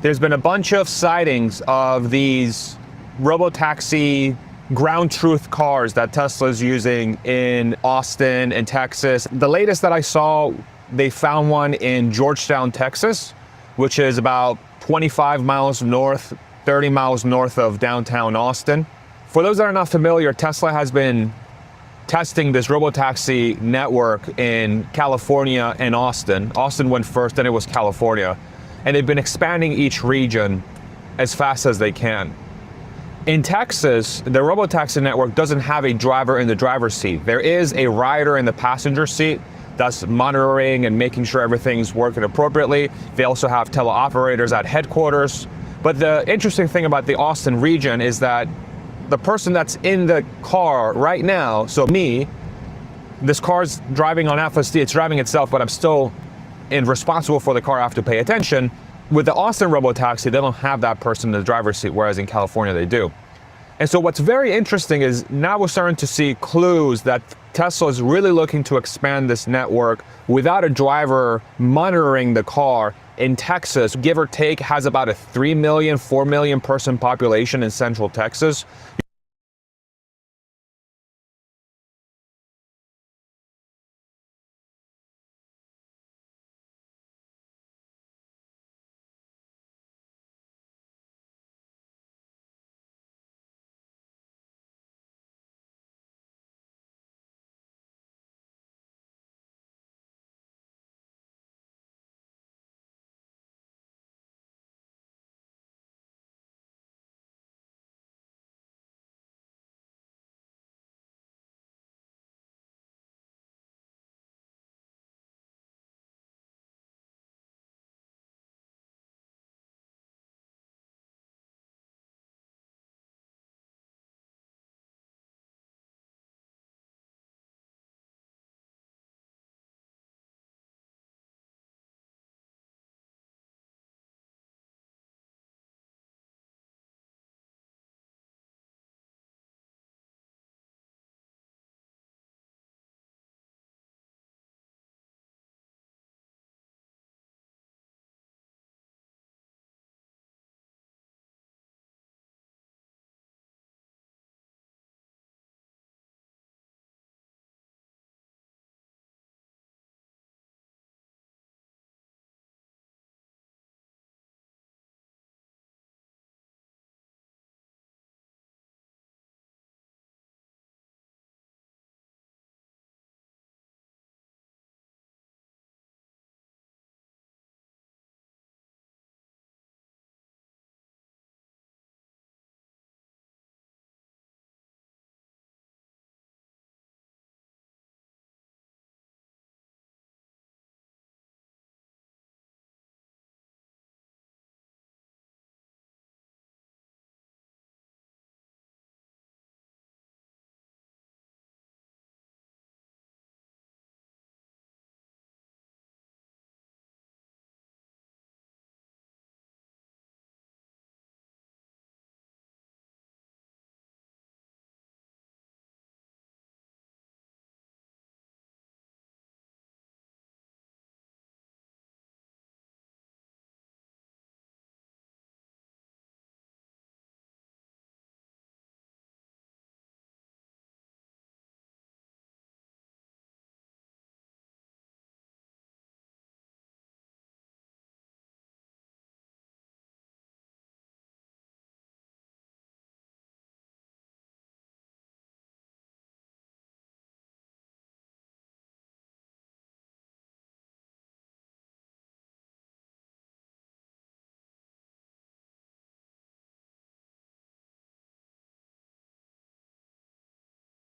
There's been a bunch of sightings of these robotaxi ground truth cars that Tesla's using in Austin and Texas. The latest that I saw, they found one in Georgetown, Texas, which is about 25 miles north, 30 miles north of downtown Austin. For those that are not familiar, Tesla has been testing this robotaxi network in California and Austin. Austin went first, then it was California. And they've been expanding each region as fast as they can. In Texas, the robotaxi network doesn't have a driver in the driver's seat. There is a rider in the passenger seat that's monitoring and making sure everything's working appropriately. They also have teleoperators at headquarters. But the interesting thing about the Austin region is that the person that's in the car right now, so me, this car's driving on FSD, it's driving itself, but I'm still responsible for the car. I have to pay attention. With the Austin robotaxi, they don't have that person in the driver's seat, whereas in California they do. And so what's very interesting is now we're starting to see clues that Tesla is really looking to expand this network without a driver monitoring the car. In Texas, give or take, has about a 3 million, 4 million person population in Central Texas.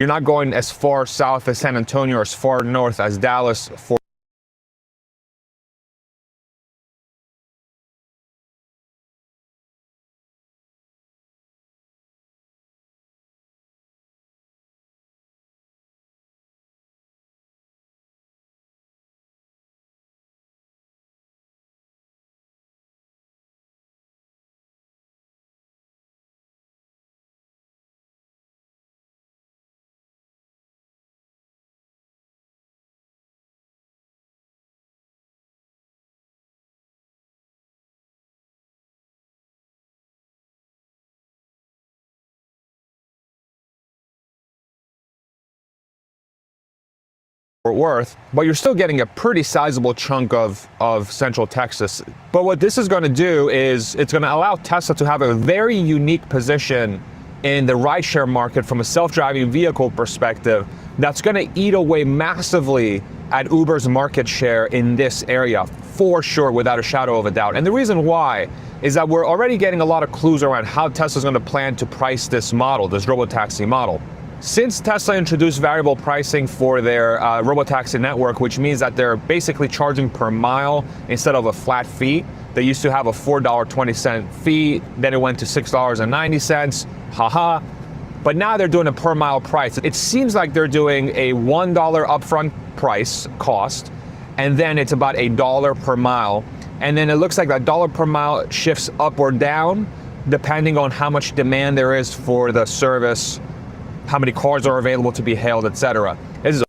You're not going as far south as San Antonio or as far north as Dallas for Fort Worth, but you're still getting a pretty sizable chunk of Central Texas. But what this is going to do is it's going to allow Tesla to have a very unique position in the rideshare market from a self-driving vehicle perspective that's going to eat away massively at Uber's market share in this area, for sure, without a shadow of a doubt. And the reason why is that we're already getting a lot of clues around how Tesla's going to plan to price this model, this robotaxi model. Since Tesla introduced variable pricing for their robotaxi network, which means that they're basically charging per mile instead of a flat fee. They used to have a $4.20 fee, then it went to $6.90, haha. But now they're doing a per mile price. It seems like they're doing a $1 upfront price cost, and then it's about $1 per mile. And then it looks like that dollar per mile shifts up or down, depending on how much demand there is for the service, how many cars are available to be hailed, etc. This is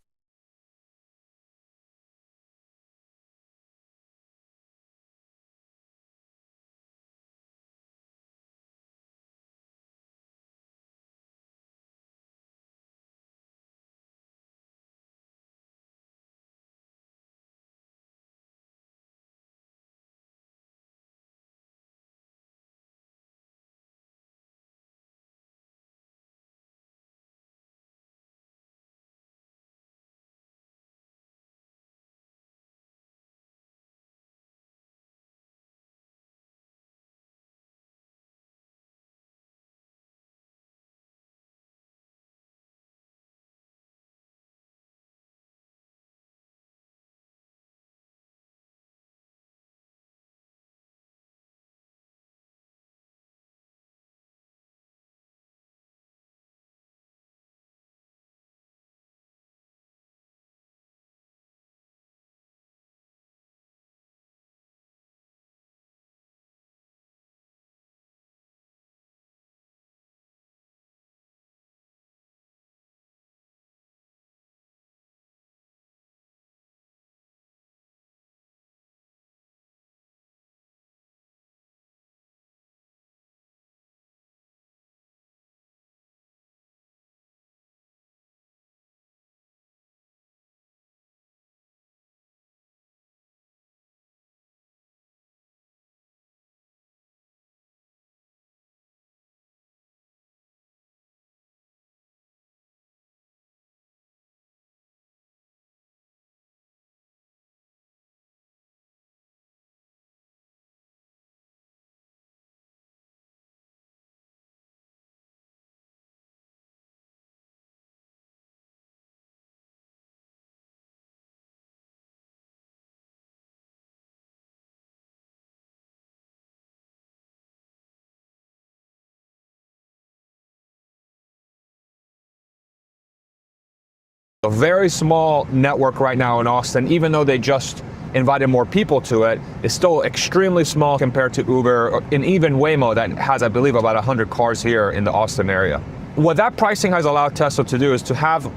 a very small network right now in Austin, even though they just invited more people to it. It's still extremely small compared to Uber and even Waymo that has, I believe, about 100 cars here in the Austin area. What that pricing has allowed Tesla to do is to have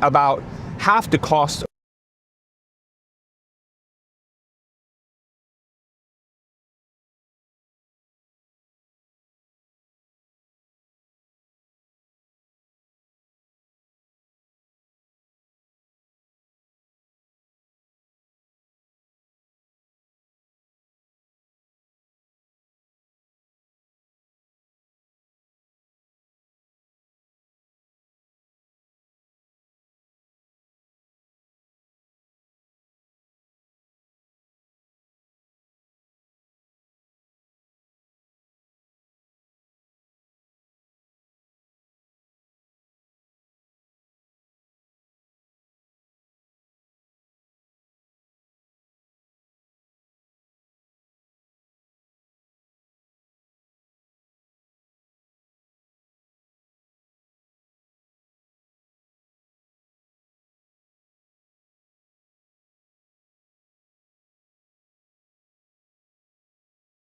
about half the cost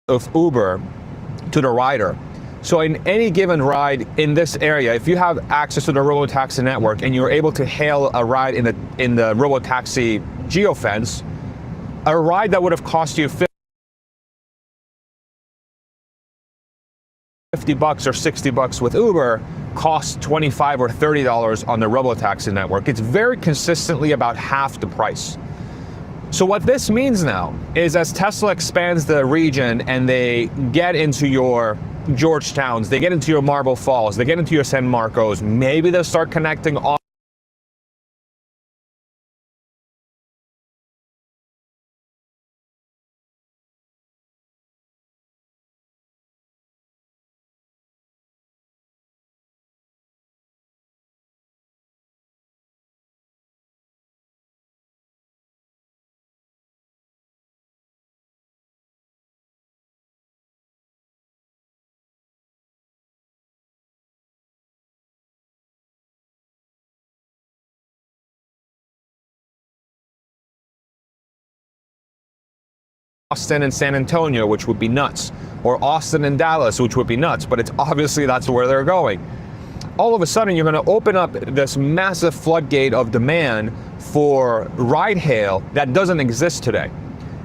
of Uber to the rider. So in any given ride in this area, if you have access to the robotaxi network and you're able to hail a ride in the robotaxi geofence, a ride that would have cost you $50 or $60 with Uber costs $25 or $30 on the robotaxi network. It's very consistently about half the price. So what this means now is as Tesla expands the region and they get into your Georgetowns, they get into your Marble Falls, they get into your San Marcos, maybe they'll start connecting Austin and San Antonio, which would be nuts, or Austin and Dallas, which would be nuts, but it's obviously that's where they're going. All of a sudden, you're going to open up this massive floodgate of demand for ride hail that doesn't exist today.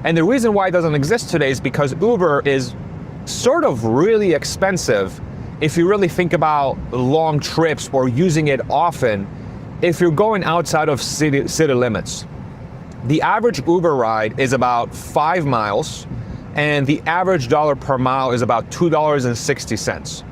And the reason why it doesn't exist today is because Uber is sort of really expensive if you really think about long trips or using it often if you're going outside of city limits. The average Uber ride is about 5 miles, and the average dollar per mile is about $2.60.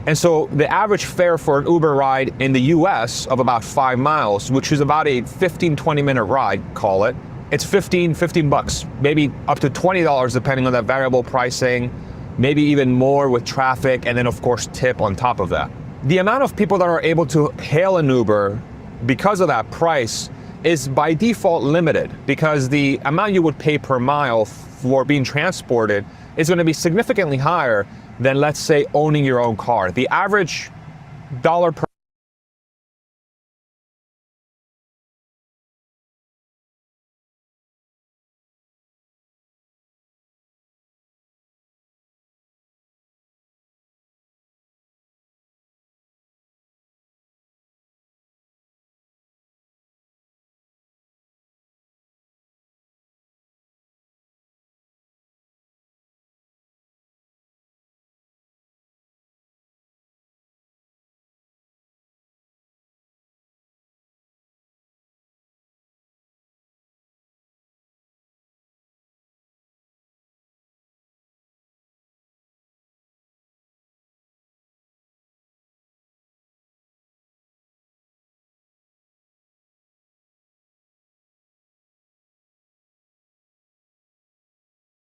And so the average fare for an Uber ride in the US of about 5 miles, which is about a 15-20 minute ride, call it, it's 15 bucks, maybe up to $20 depending on that variable pricing, maybe even more with traffic, and then of course tip on top of that. The amount of people that are able to hail an Uber because of that price is by default limited, because the amount you would pay per mile for being transported is going to be significantly higher than, let's say, owning your own car. The average dollar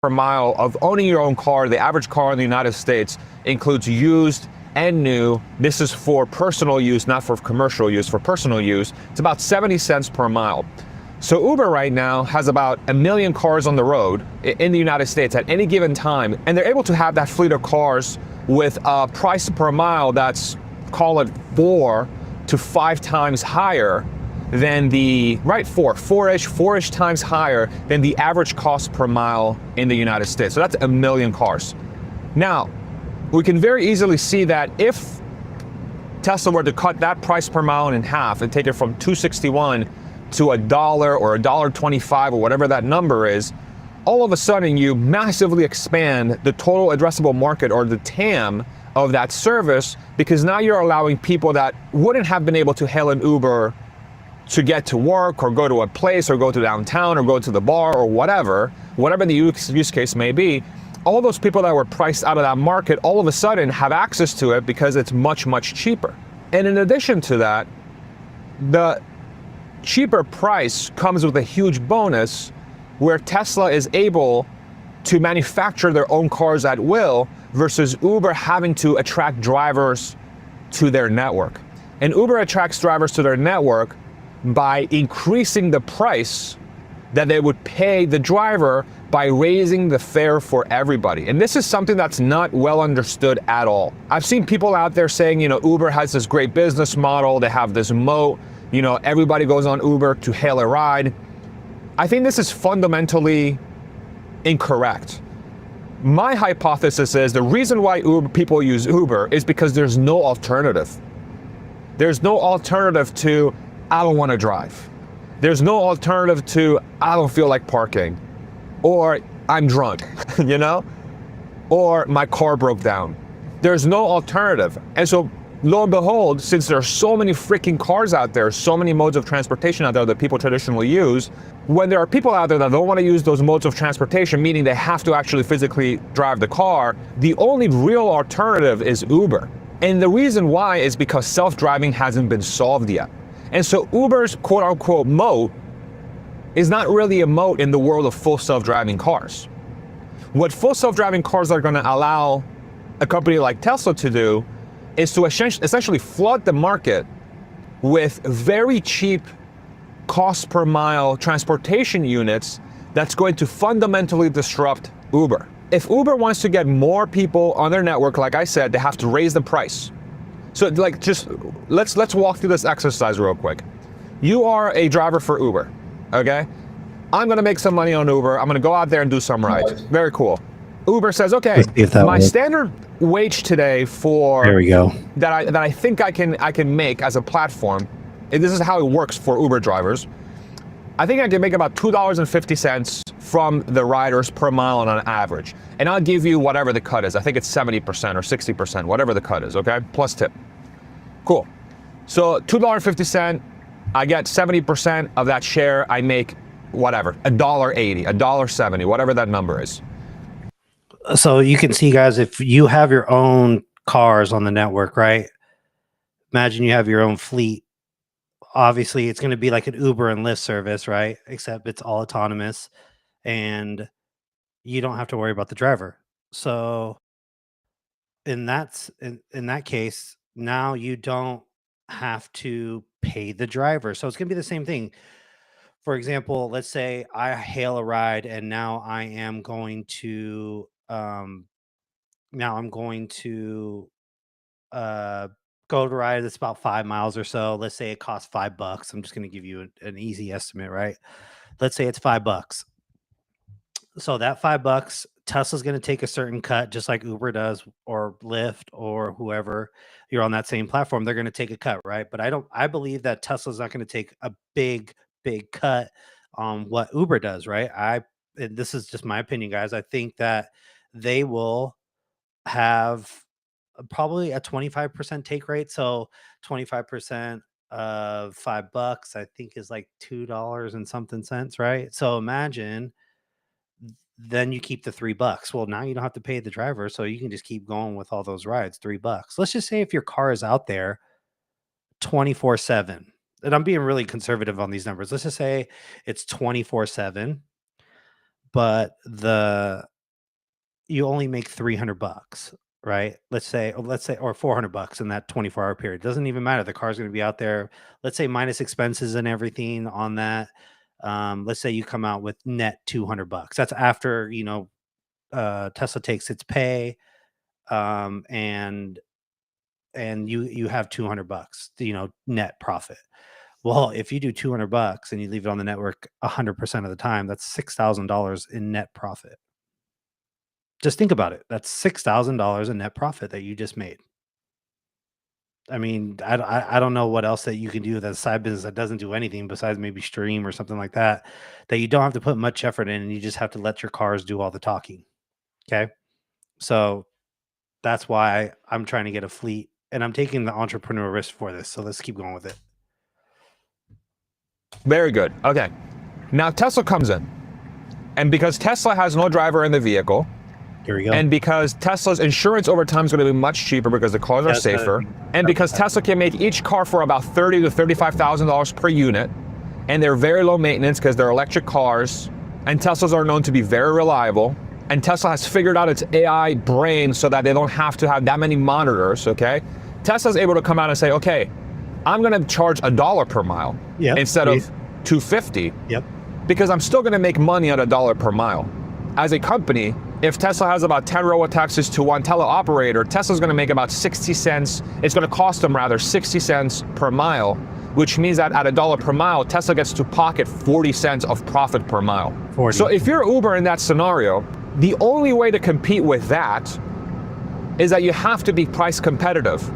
per mile of owning your own car, the average car in the United States includes used and new. This is for personal use, not for commercial use. For personal use, it's about 70 cents per mile. So Uber right now has about 1 million cars on the road in the United States at any given time, and they're able to have that fleet of cars with a price per mile that's, call it 4 to 5 times higher than the, four-ish times higher than the average cost per mile in the United States. So that's 1 million cars. Now, we can very easily see that if Tesla were to cut that price per mile in half and take it from $2.61 to $1 or $1.25 or whatever that number is, all of a sudden you massively expand the total addressable market, or the TAM, of that service, because now you're allowing people that wouldn't have been able to hail an Uber to get to work or go to a place or go to downtown or go to the bar or whatever the use case may be. All those people that were priced out of that market all of a sudden have access to it because it's much, much cheaper. And in addition to that, the cheaper price comes with a huge bonus where Tesla is able to manufacture their own cars at will versus Uber having to attract drivers to their network. And Uber attracts drivers to their network by increasing the price that they would pay the driver by raising the fare for everybody. And this is something that's not well understood at all. I've seen people out there saying, Uber has this great business model, they have this moat, everybody goes on Uber to hail a ride. I think this is fundamentally incorrect. My hypothesis is the reason why people use Uber is because there's no alternative. There's no alternative to, I don't want to drive. There's no alternative to, I don't feel like parking, or I'm drunk, or my car broke down. There's no alternative. And so lo and behold, since there are so many freaking cars out there, so many modes of transportation out there that people traditionally use, when there are people out there that don't want to use those modes of transportation, meaning they have to actually physically drive the car, the only real alternative is Uber. And the reason why is because self-driving hasn't been solved yet. And so Uber's quote-unquote moat is not really a moat in the world of full self-driving cars. What full self-driving cars are going to allow a company like Tesla to do is to essentially flood the market with very cheap cost per mile transportation units that's going to fundamentally disrupt Uber. If Uber wants to get more people on their network, like I said, they have to raise the price. So like, just let's walk through this exercise real quick. You are a driver for Uber, okay? I'm gonna make some money on Uber. I'm gonna go out there and do some rides. Very cool. Uber says, okay, my standard wage today for there we go. that I think I can make as a platform, and this is how it works for Uber drivers. I think I can make about $2.50 from the riders per mile on an average. And I'll give you whatever the cut is. I think it's 70% or 60%, whatever the cut is, okay? Plus tip. Cool. So $2.50, I get 70% of that share. I make whatever, $1.80, $1.70, whatever that number is. So you can see, guys, if you have your own cars on the network, right? Imagine you have your own fleet. Obviously, it's going to be like an Uber and Lyft service, right? Except it's all autonomous and you don't have to worry about the driver. So in that case, now you don't have to pay the driver. So it's going to be the same thing. For example, let's say I hail a ride and now I'm going to go to ride that's about 5 miles or so. Let's say it costs $5. I'm just going to give you an easy estimate, right? Let's say it's $5. So that $5, Tesla's going to take a certain cut, just like Uber does, or Lyft, or whoever you're on that same platform. They're going to take a cut, right? But I believe that Tesla's not going to take a big cut on what Uber does, right? And this is just my opinion, guys. I think that they will have probably a 25% take rate. So 25% of $5, I think, is like $2 and something cents, right? So imagine then you keep the $3. Well, now you don't have to pay the driver, so you can just keep going with all those rides. $3. Let's just say if your car is out there 24/7, and I'm being really conservative on these numbers. Let's just say it's 24/7, but you only make $300, right? Let's say, or $400 in that 24-hour period. Doesn't even matter. The car's going to be out there. Let's say minus expenses and everything on that. Let's say you come out with net $200. That's after, Tesla takes its pay, and you have $200, net profit. Well, if you do $200 and you leave it on the network 100% of the time, that's $6,000 in net profit. Just think about it. That's $6,000 in net profit that you just made. I mean, I don't know what else that you can do with a side business that doesn't do anything besides maybe stream or something like that, that you don't have to put much effort in, and you just have to let your cars do all the talking. Okay. So that's why I'm trying to get a fleet, and I'm taking the entrepreneur risk for this. So let's keep going with it. Very good. Okay. Now Tesla comes in, and because Tesla has no driver in the vehicle, here we go. And because Tesla's insurance over time is going to be much cheaper because the cars are safer, and because Tesla can make each car for about $30,000 to $35,000 per unit, and they're very low maintenance because they're electric cars, and Teslas are known to be very reliable, and Tesla has figured out its AI brain so that they don't have to have that many monitors, okay? Tesla's able to come out and say, okay, I'm going to charge $1 per mile instead of $2.50, because I'm still going to make money at $1 per mile. As a company, if Tesla has about 10 robotaxis to one teleoperator, Tesla's going to make about 60 cents. It's going to cost them rather 60 cents per mile, which means that at $1 per mile, Tesla gets to pocket 40 cents of profit per mile. 40. So if you're Uber in that scenario, the only way to compete with that is that you have to be price competitive.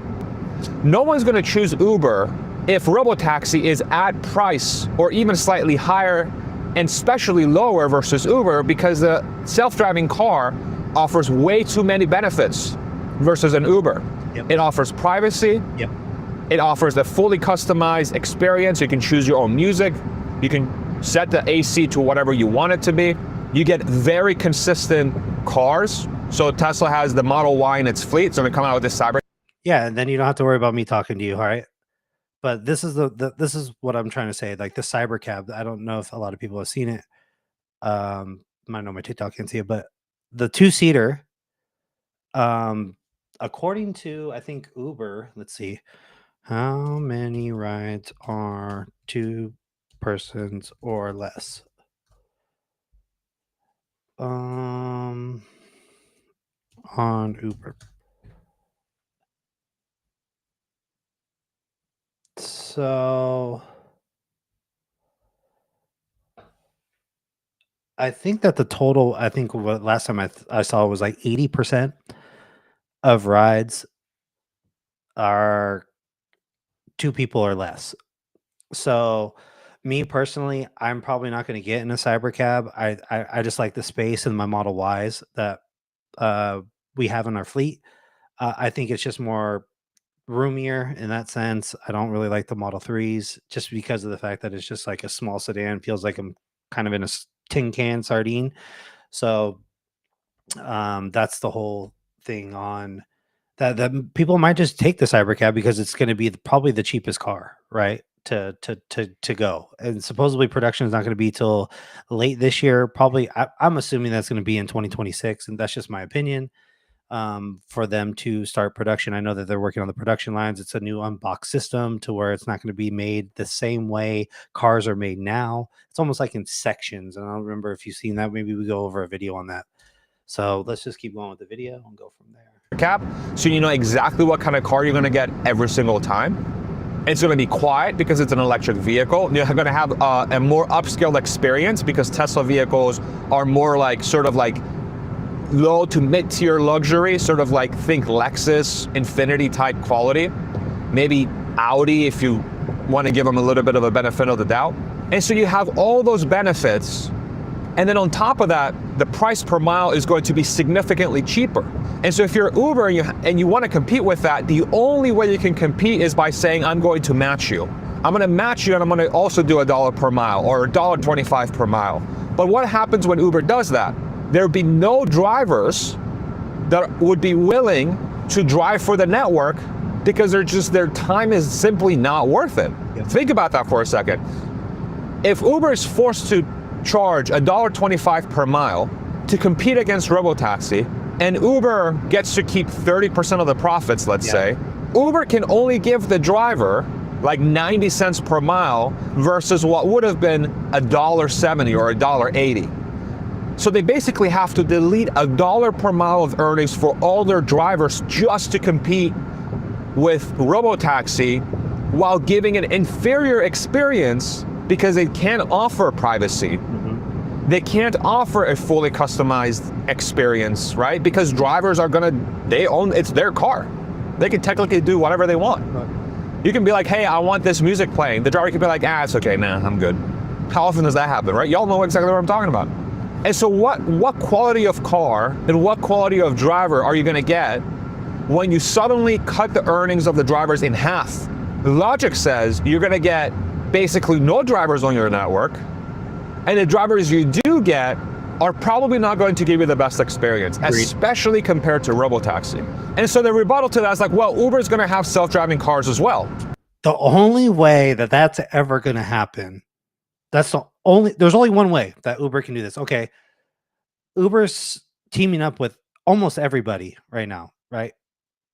No one's going to choose Uber if robotaxi is at price or even slightly higher and especially lower versus Uber, because the self-driving car offers way too many benefits versus an Uber. Yep. It offers privacy. Yep. It offers a fully customized experience. You can choose your own music. You can set the AC to whatever you want it to be. You get very consistent cars. So Tesla has the Model Y in its fleet. So they come out with this Cyber. Yeah, and then you don't have to worry about me talking to you, all right? But this is this is what I'm trying to say. Like the cyber cab, I don't know if a lot of people have seen it. Might know my TikTok can see it, but the 2-seater, according to I think Uber, let's see, how many rides are 2 persons or less? On Uber. So I think that the total, I think what last time I saw was like 80% of rides are 2 people or less. So me personally, I'm probably not going to get in a cyber cab. I just like the space in my Model Ys that uh, we have in our fleet. I think it's just more roomier in that sense. I don't really like the Model 3s just because of the fact that it's just like a small sedan. Feels like I'm kind of in a tin can sardine. So that's the whole thing on that people might just take the Cybercab because it's going to be probably the cheapest car, right? To go, and supposedly production is not going to be till late this year. Probably, I'm assuming that's going to be in 2026, and that's just my opinion. For them to start production, I know that they're working on the production lines. It's a new unboxed system to where it's not going to be made the same way cars are made now. It's almost like in sections, and I don't remember if you've seen that. Maybe we go over a video on that. So let's just keep going with the video and go from there. Cap, so you know exactly what kind of car you're going to get every single time. It's going to be quiet because it's an electric vehicle. You're going to have a more upscale experience because Tesla vehicles are more like sort of like low to mid-tier luxury, sort of like think Lexus, Infinity type quality, maybe Audi if you want to give them a little bit of a benefit of the doubt. And so you have all those benefits. And then on top of that, the price per mile is going to be significantly cheaper. And so if you're Uber and you want to compete with that, the only way you can compete is by saying, I'm going to match you. I'm going to match you and I'm going to also do $1 per mile or $1.25 per mile. But what happens when Uber does that? There would be no drivers that would be willing to drive for the network because their time is simply not worth it. Yep. Think about that for a second. If Uber is forced to charge $1.25 per mile to compete against Robotaxi, and Uber gets to keep 30% of the profits, let's say, Uber can only give the driver like 90 cents per mile versus what would have been $1.70 or $1.80. So they basically have to delete $1 per mile of earnings for all their drivers just to compete with Robotaxi while giving an inferior experience because they can't offer privacy. They can't offer a fully customized experience, right? Because drivers are it's their car. They can technically do whatever they want. Right. You can be like, hey, I want this music playing. The driver can be like, it's okay, nah, I'm good. How often does that happen, right? Y'all know exactly what I'm talking about. And so what quality of car and what quality of driver are you gonna get when you suddenly cut the earnings of the drivers in half? Logic says you're gonna get basically no drivers on your network, and the drivers you do get are probably not going to give you the best experience, especially compared to Robotaxi. And so the rebuttal to that is like, well, Uber is going to have self-driving cars as well. The only way that that's ever going to happen, there's only one way that Uber can do this. Okay, Uber's teaming up with almost everybody right now, right?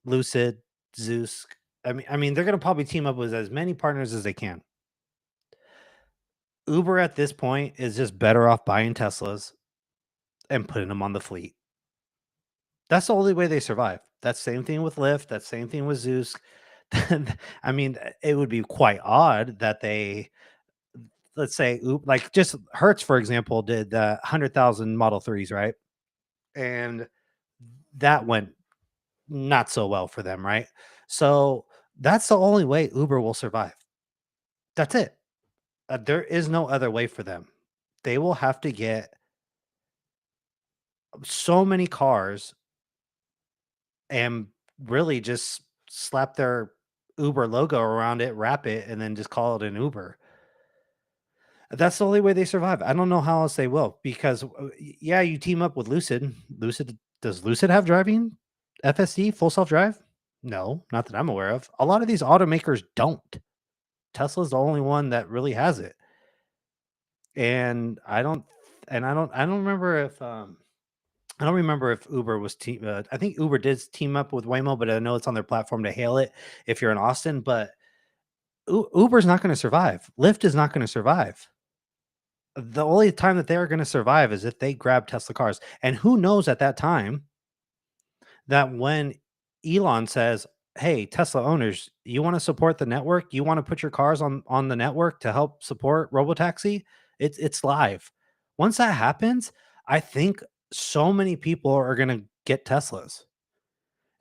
Lucid, Zeus. I mean, they're going to probably team up with as many partners as they can. Uber at this point is just better off buying Teslas and putting them on the fleet. That's the only way they survive. That same thing with Lyft. That same thing with Zeus. I mean, it would be quite odd that they, let's say, like just Hertz, for example, did the 100,000 Model 3s, right? And that went not so well for them, right? So that's the only way Uber will survive. That's it. There is no other way for them. They will have to get so many cars and really just slap their Uber logo around it, wrap it, and then just call it an Uber. That's the only way they survive. I don't know how else they will because yeah, you team up with Lucid. Does Lucid have driving FSD full self drive? No, not that I'm aware of. A lot of these automakers don't. Tesla's the only one that really has it. And I don't remember if I don't remember if Uber was I think Uber did team up with Waymo, but I know it's on their platform to hail it if you're in Austin, but Uber's not going to survive. Lyft is not going to survive. The only time that they're going to survive is if they grab Tesla cars. And who knows at that time that when Elon says, "Hey, Tesla owners, you want to support the network? You want to put your cars on the network to help support robotaxi?" It's live. Once that happens, I think so many people are going to get Teslas.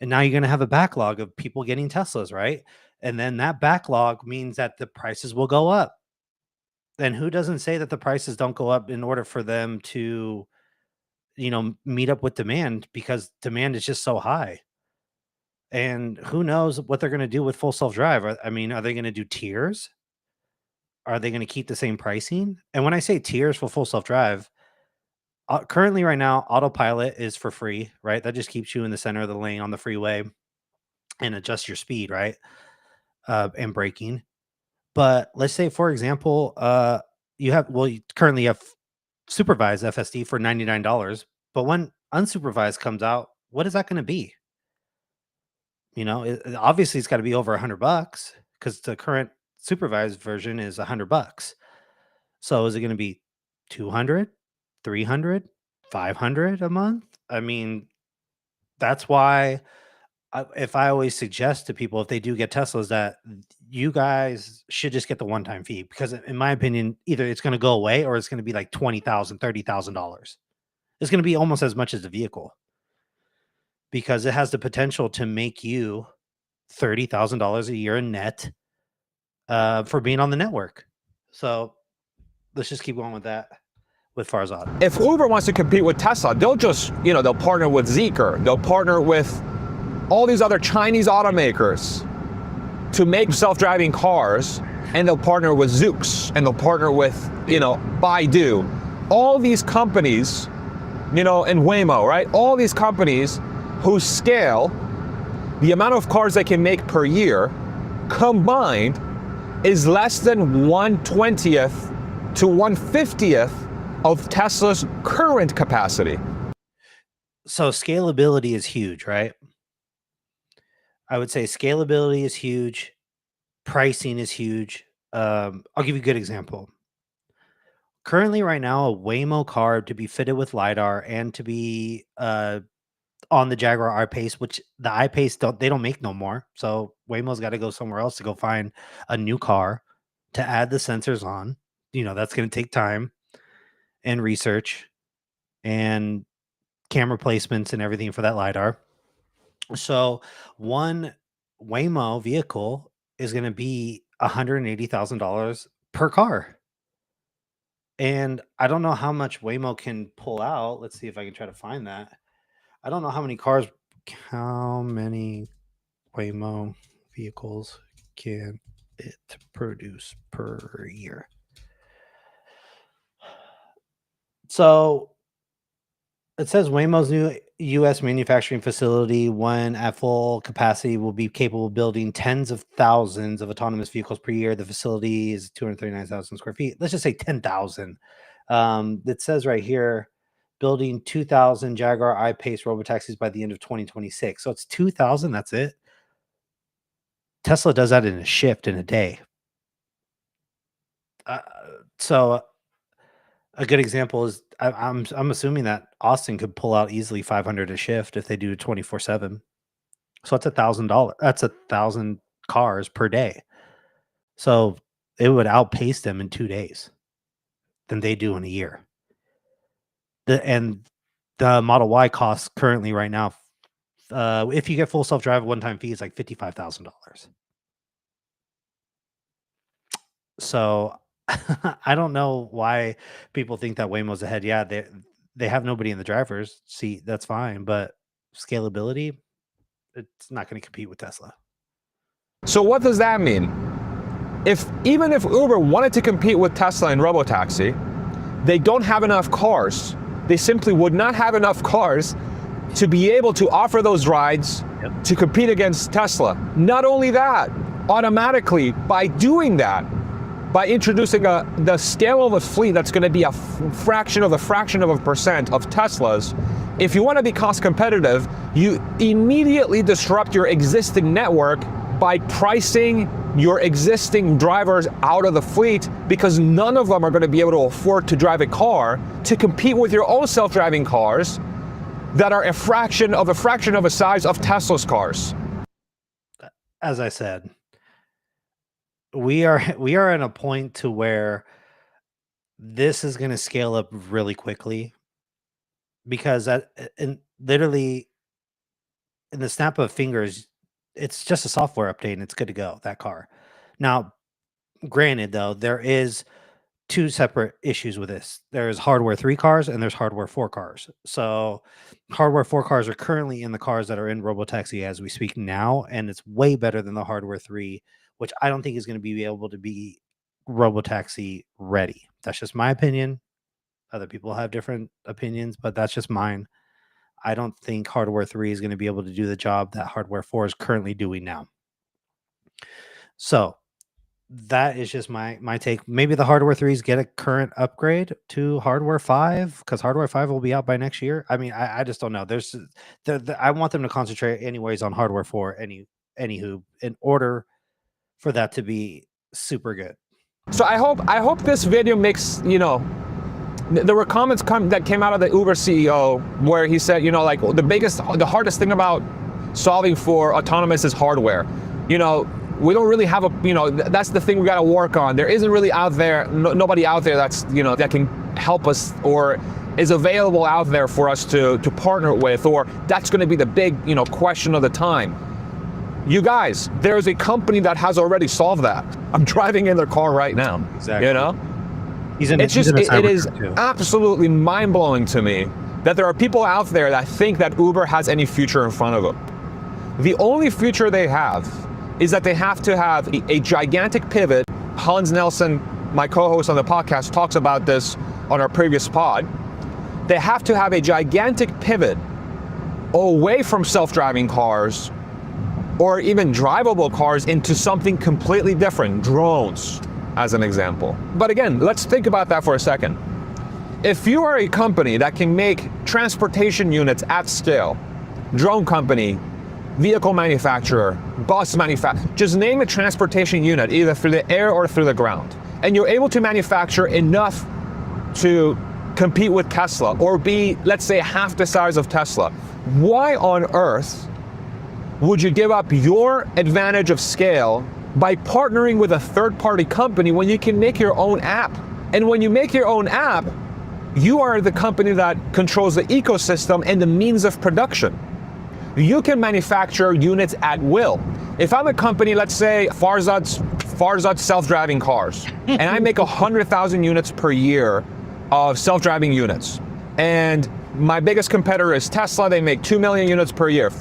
And now you're going to have a backlog of people getting Teslas, right? And then that backlog means that the prices will go up. Then who doesn't say that the prices don't go up in order for them to, meet up with demand because demand is just so high. And who knows what they're going to do with full self drive? I mean, are they going to do tiers? Are they going to keep the same pricing? And when I say tiers for full self drive, currently right now, autopilot is for free, right? That just keeps you in the center of the lane on the freeway and adjusts your speed, right? And braking. But let's say, for example, you currently have supervised FSD for $99, but when unsupervised comes out, what is that going to be? Obviously it's got to be over $100 because the current supervised version is $100. So is it going to be 200, 300, 500 a month? I mean, that's why if I always suggest to people, if they do get Teslas, that you guys should just get the one-time fee, because in my opinion, either it's going to go away or it's going to be like $20,000, $30,000. It's going to be almost as much as the vehicle because it has the potential to make you $30,000 a year in net for being on the network. So let's just keep going with that with Farzad. If Uber wants to compete with Tesla, they'll just, they'll partner with Zeekr. They'll partner with all these other Chinese automakers to make self-driving cars, and they'll partner with Zoox, and they'll partner with, Baidu. All these companies, and Waymo, right? All these companies whose scale, the amount of cars they can make per year combined is less than 1/20th to 1/50th of Tesla's current capacity. So scalability is huge, right? I would say scalability is huge. Pricing is huge. I'll give you a good example. Currently, right now, a Waymo car to be fitted with LiDAR and to be on the Jaguar I-Pace, which the I-Pace they don't make no more. So Waymo's got to go somewhere else to go find a new car to add the sensors on. That's going to take time and research and camera placements and everything for that LiDAR. So one Waymo vehicle is going to be $180,000 per car. And I don't know how much Waymo can pull out. Let's see if I can try to find that. I don't know how many Waymo vehicles can it produce per year. So it says Waymo's new U.S. manufacturing facility, when at full capacity, will be capable of building tens of thousands of autonomous vehicles per year. The facility is 239,000 square feet. Let's just say 10,000. It says right here, building 2,000 Jaguar I-Pace robotaxis by the end of 2026. So it's 2,000. That's it. Tesla does that in a shift, in a day. So a good example is I'm assuming that Austin could pull out easily 500 a shift if they do 24/7. So that's $1,000. That's 1,000 cars per day. So it would outpace them in 2 days than they do in a year. The Model Y costs currently right now, if you get full self-drive, one-time fee is like $55,000. So I don't know why people think that Waymo's ahead. Yeah, they have nobody in the driver's seat. That's fine, but scalability, it's not going to compete with Tesla. So what does that mean? Even if Uber wanted to compete with Tesla in robotaxi, they don't have enough cars. They simply would not have enough cars to be able to offer those rides to compete against Tesla. Not only that, automatically by doing that, by introducing the scale of a fleet that's going to be a fraction of a percent of Teslas, if you want to be cost competitive, you immediately disrupt your existing network by pricing your existing drivers out of the fleet, because none of them are going to be able to afford to drive a car to compete with your own self-driving cars that are a fraction of a size of Tesla's cars. As I said, we are in a point to where this is going to scale up really quickly, because literally in the snap of fingers, it's just a software update and it's good to go, that car. Now, granted though, there is two separate issues with this. There's hardware 3 cars and there's hardware 4 cars. So hardware 4 cars are currently in the cars that are in robotaxi as we speak now, and it's way better than the hardware 3, which I don't think is going to be able to be robotaxi ready. That's just my opinion. Other people have different opinions, but that's just mine. I don't think hardware 3 is going to be able to do the job that hardware 4 is currently doing now. So that is just my take. Maybe the hardware 3s get a current upgrade to hardware 5, because hardware 5 will be out by next year. I mean, I just don't know. I want them to concentrate anyways on hardware 4 anywho, in order for that to be super good. So I hope this video makes, there were comments that came out of the Uber CEO where he said, like the hardest thing about solving for autonomous is hardware. We don't really have that's the thing we got to work on. There isn't really out there, nobody out there that's, that can help us or is available out there for us to partner with, or that's going to be the big, question of the time. You guys, there's a company that has already solved that. I'm driving in their car right now. Exactly. It is absolutely mind-blowing to me that there are people out there that think that Uber has any future in front of them. The only future they have is that they have to have a gigantic pivot. Hans Nelson, my co-host on the podcast, talks about this on our previous pod. They have to have a gigantic pivot away from self-driving cars or even drivable cars into something completely different, drones, as an example. But again, let's think about that for a second. If you are a company that can make transportation units at scale, drone company, vehicle manufacturer, bus manufacturer, just name a transportation unit, either through the air or through the ground, and you're able to manufacture enough to compete with Tesla or be, let's say, half the size of Tesla, why on earth would you give up your advantage of scale by partnering with a third-party company when you can make your own app? And when you make your own app, you are the company that controls the ecosystem and the means of production. You can manufacture units at will. If I'm a company, let's say Farzad's self-driving cars, and I make 100,000 units per year of self-driving units, and my biggest competitor is Tesla, they make 2 million units per year.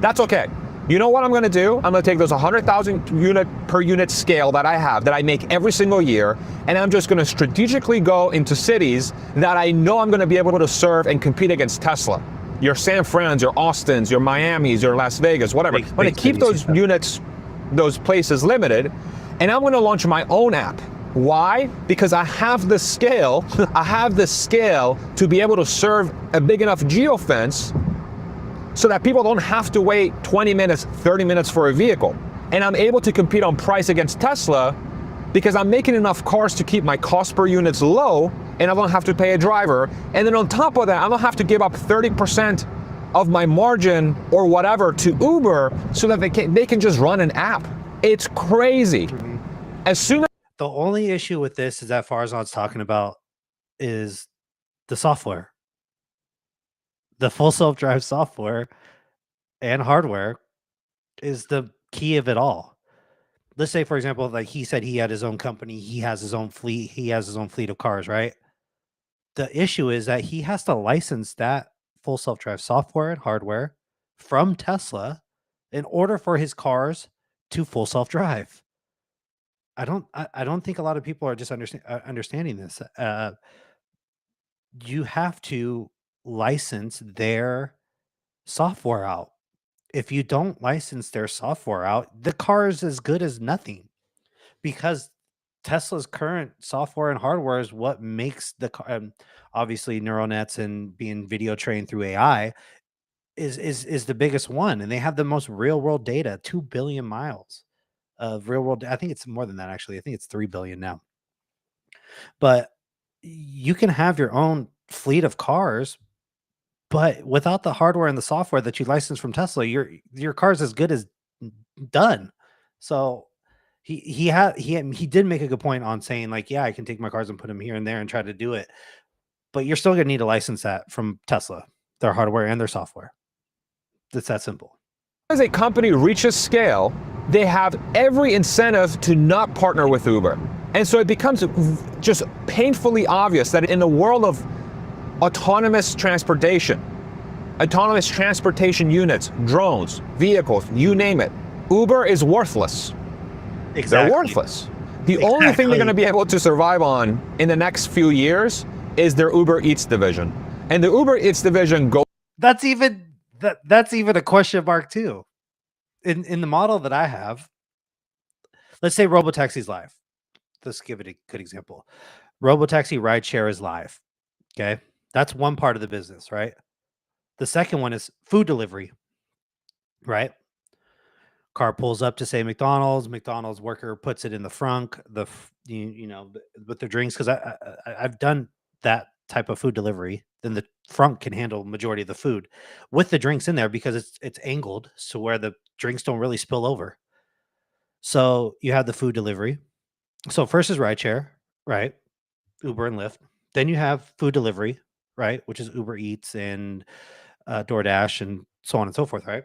That's okay. You know what I'm going to do? I'm going to take those 100,000 unit per unit scale that I have, that I make every single year, and I'm just going to strategically go into cities that I know I'm going to be able to serve and compete against Tesla. Your San Frans, your Austins, your Miamis, your Las Vegas, whatever. I'm going to keep those units, those places limited, and I'm going to launch my own app. Why? Because I have the scale. I have the scale to be able to serve a big enough geofence so that people don't have to wait 20 minutes, 30 minutes for a vehicle. And I'm able to compete on price against Tesla because I'm making enough cars to keep my cost per units low, and I don't have to pay a driver. And then on top of that, I don't have to give up 30% of my margin or whatever to Uber so that they can just run an app. It's crazy. As soon as the only issue with this is that Farzad's talking about is the software. The full self-drive software and hardware is the key of it all. Let's say, for example, like he said, he had his own company, he has his own fleet, he has his own fleet of cars, right? The issue is that he has to license that full self-drive software and hardware from Tesla in order for his cars to full self-drive. I don't think a lot of people are just understanding this. You have to license their software out. If you don't license their software out, the car is as good as nothing, because Tesla's current software and hardware is what makes the car. Obviously, neural nets and being video trained through AI is the biggest one, and they have the most real world data, 2 billion miles of real world. I think it's more than that, actually. I think it's 3 billion now. But you can have your own fleet of cars, but without the hardware and the software that you license from Tesla, your car's as good as done. So he did make a good point on saying, like, yeah, I can take my cars and put them here and there and try to do it, but you're still gonna need to license that from Tesla, their hardware and their software. It's that simple. As a company reaches scale, they have every incentive to not partner with Uber. And so it becomes just painfully obvious that in the world of autonomous transportation units, drones, vehicles, you name it, Uber is worthless. Exactly. They're worthless. The only thing they're going to be able to survive on in the next few years is their Uber Eats division. And the Uber Eats division that's even a question mark too. In the model that I have, let's say Robotaxi's live. Let's give it a good example. Robotaxi rideshare is live. Okay. That's one part of the business, right? The second one is food delivery, right? Car pulls up to, say, McDonald's worker puts it in the frunk, with the drinks. Cause I've done that type of food delivery. Then the front can handle majority of the food with the drinks in there, because it's angled so where the drinks don't really spill over. So you have the food delivery. So first is rideshare, right? Uber and Lyft. Then you have food delivery, right? Which is Uber Eats and DoorDash and so on and so forth, right?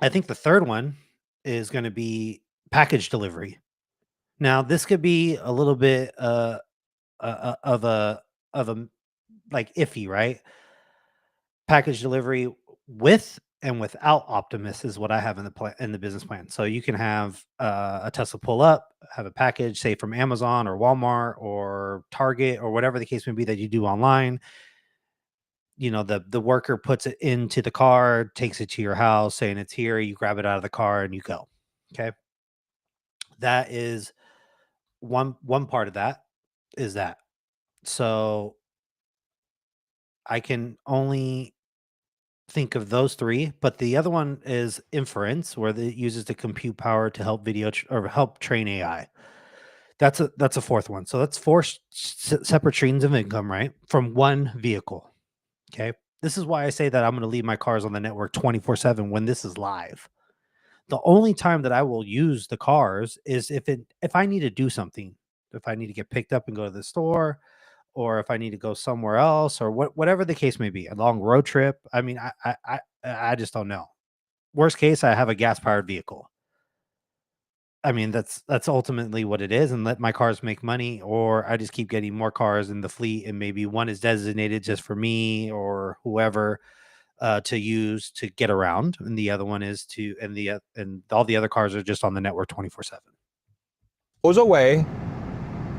I think the third one is going to be package delivery. Now, this could be a little bit of a like iffy, right? Package delivery with and without Optimus is what I have in the business plan. So you can have a Tesla pull up, have a package, say from Amazon or Walmart or Target or whatever the case may be that you do online. The worker puts it into the car, takes it to your house, saying it's here. You grab it out of the car and you go. Okay, that is one part of that is that. So I can only think of those three, but the other one is inference, where it uses the compute power to help or help train AI. That's a fourth one. So that's four separate streams of income, right, from one vehicle. Okay, this is why I say that I'm going to leave my cars on the network 24/7 when this is live. The only time that I will use the cars is if I need to do something, if I need to get picked up and go to the store, or if I need to go somewhere else, or whatever the case may be, a long road trip. I mean, I just don't know. Worst case, I have a gas powered vehicle. I mean, that's ultimately what it is, and let my cars make money, or I just keep getting more cars in the fleet, and maybe one is designated just for me or whoever to use to get around, and the other one is and all the other cars are just on the network 24/7. goes away,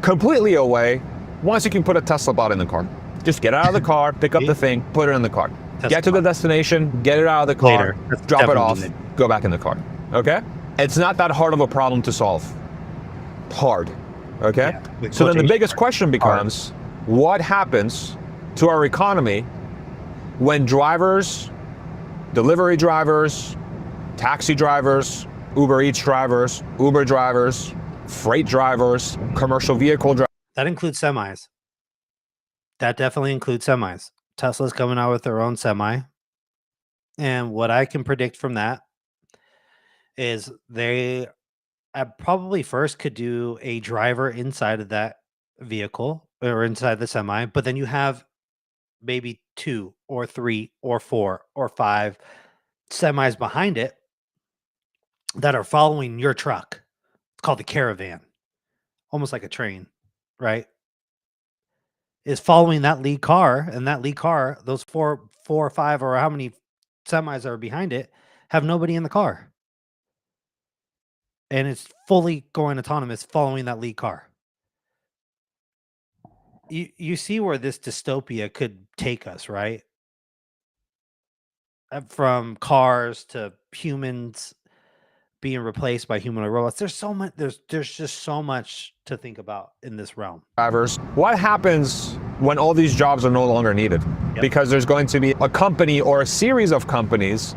completely away, once you can put a Tesla bot in the car. Just get out of the car, pick up the thing, put it in the car. Get to the destination, get it out of the car, drop it off, go back in the car. Okay? It's not that hard of a problem to solve. Hard. Okay? Yeah, so then the biggest question becomes, what happens to our economy when drivers, delivery drivers, taxi drivers, Uber Eats drivers, Uber drivers, freight drivers, commercial vehicle drivers? That includes semis. That definitely includes semis. Tesla's coming out with their own semi. And what I can predict from that is they probably first could do a driver inside of that vehicle or inside the semi, but then you have maybe 2 or 3 or 4 or 5 semis behind it that are following your truck. It's called the caravan, almost like a train, right? Is following that lead car, and that lead car, those four or 5 or how many semis are behind it, have nobody in the car. and it's fully going autonomous following that lead car. You see where this dystopia could take us, right? From cars to humans being replaced by humanoid robots. There's so much. There's just so much to think about in this realm. Drivers. What happens when all these jobs are no longer needed? Yep. Because there's going to be a company or a series of companies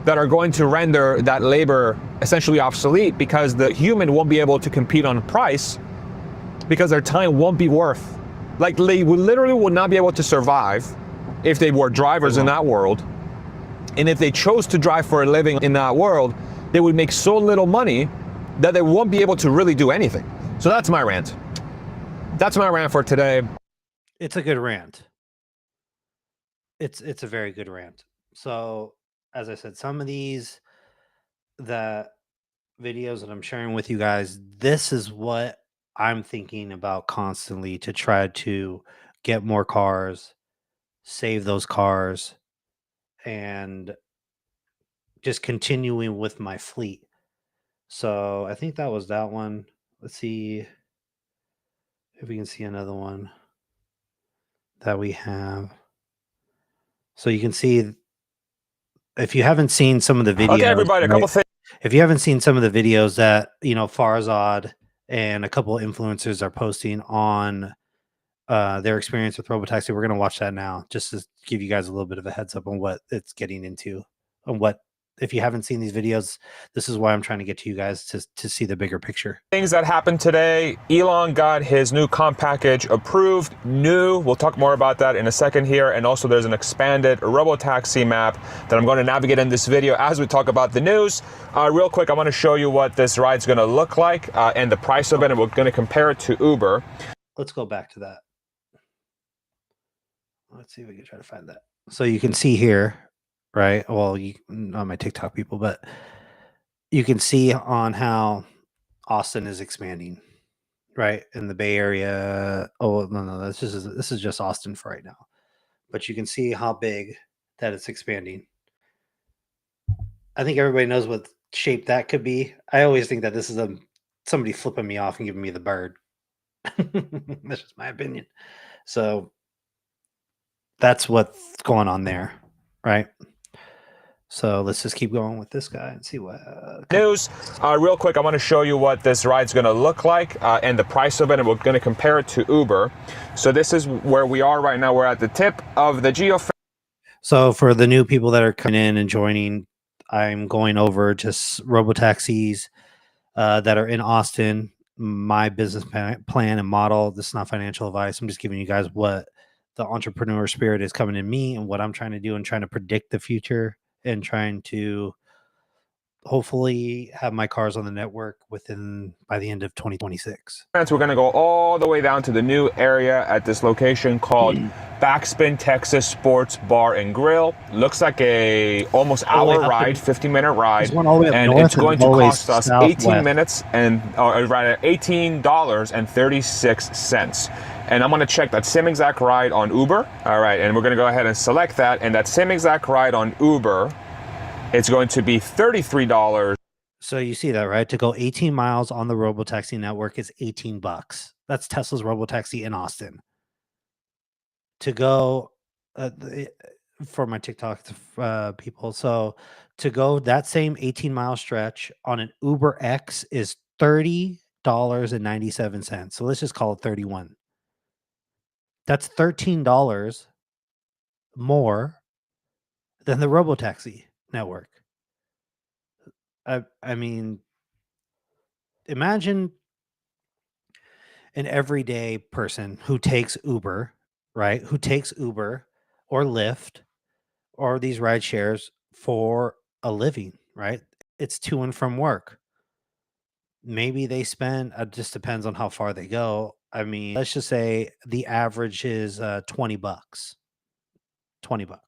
that are going to render that labor essentially obsolete because the human won't be able to compete on price because their time won't be worth. Like they literally would not be able to survive if they were drivers in that world. And if they chose to drive for a living in that world, they would make so little money that they won't be able to really do anything. So that's my rant. That's my rant for today. It's a good rant. It's a very good rant. So, as I said, some of these the videos that I'm sharing with you guys, this is what I'm thinking about constantly to try to get more cars, save those cars, and just continuing with my fleet. So I think that was that one. Let's see if we can see another one that we have. So you can see if you haven't seen some of the videos. Okay, everybody, a couple things. If you haven't seen some of the videos that Farzad and a couple of influencers are posting on their experience with Robotaxi, we're going to watch that now, just to give you guys a little bit of a heads up on what it's getting into, on what. If you haven't seen these videos, this is why I'm trying to get to you guys to see the bigger picture. Things that happened today. Elon got his new comp package approved. We'll talk more about that in a second here. And also there's an expanded Robotaxi map that I'm going to navigate in this video as we talk about the news. Real quick, I want to show you what this ride's going to look like and the price of it. And we're going to compare it to Uber. Let's go back to that. Let's see if we can try to find that. So you can see here, right? Well, not my TikTok people, but you can see on how Austin is expanding, right? In the Bay Area. Oh, no, this is just Austin for right now. But you can see how big that it's expanding. I think everybody knows what shape that could be. I always think that this is somebody flipping me off and giving me the bird. That's just my opinion. So that's what's going on there, right? So let's just keep going with this guy and see what news. Real quick, I want to show you what this ride's going to look like and the price of it, and we're going to compare it to Uber. So this is where we are right now. We're at the tip of the geofence. So for the new people that are coming in and joining, I'm going over just Robotaxis that are in Austin, my business plan and model. This is not financial advice. I'm just giving you guys what the entrepreneur spirit is coming in me and what I'm trying to do and trying to predict the future and trying to hopefully have my cars on the network by the end of 2026. We're going to go all the way down to the new area at this location called Backspin Texas Sports Bar and Grill. Looks like a almost hour ride, 50-minute ride, and it's going to cost us 18 minutes and rather $18.36. And I'm going to check that same exact ride on Uber. All right, and we're going to go ahead and select that. And that same exact ride on Uber, it's going to be $33. So you see that, right? To go 18 miles on the Robotaxi network is $18. That's Tesla's Robotaxi in Austin. To go for my TikTok people, so to go that same 18-mile stretch on an Uber X is $30.97. So let's just call it 31. That's $13 more than the Robotaxi network. I mean, imagine an everyday person who takes Uber, right? Who takes Uber or Lyft or these ride shares for a living, right? It's to and from work. Maybe they spend, it just depends on how far they go. I mean, let's just say the average is $20. $20.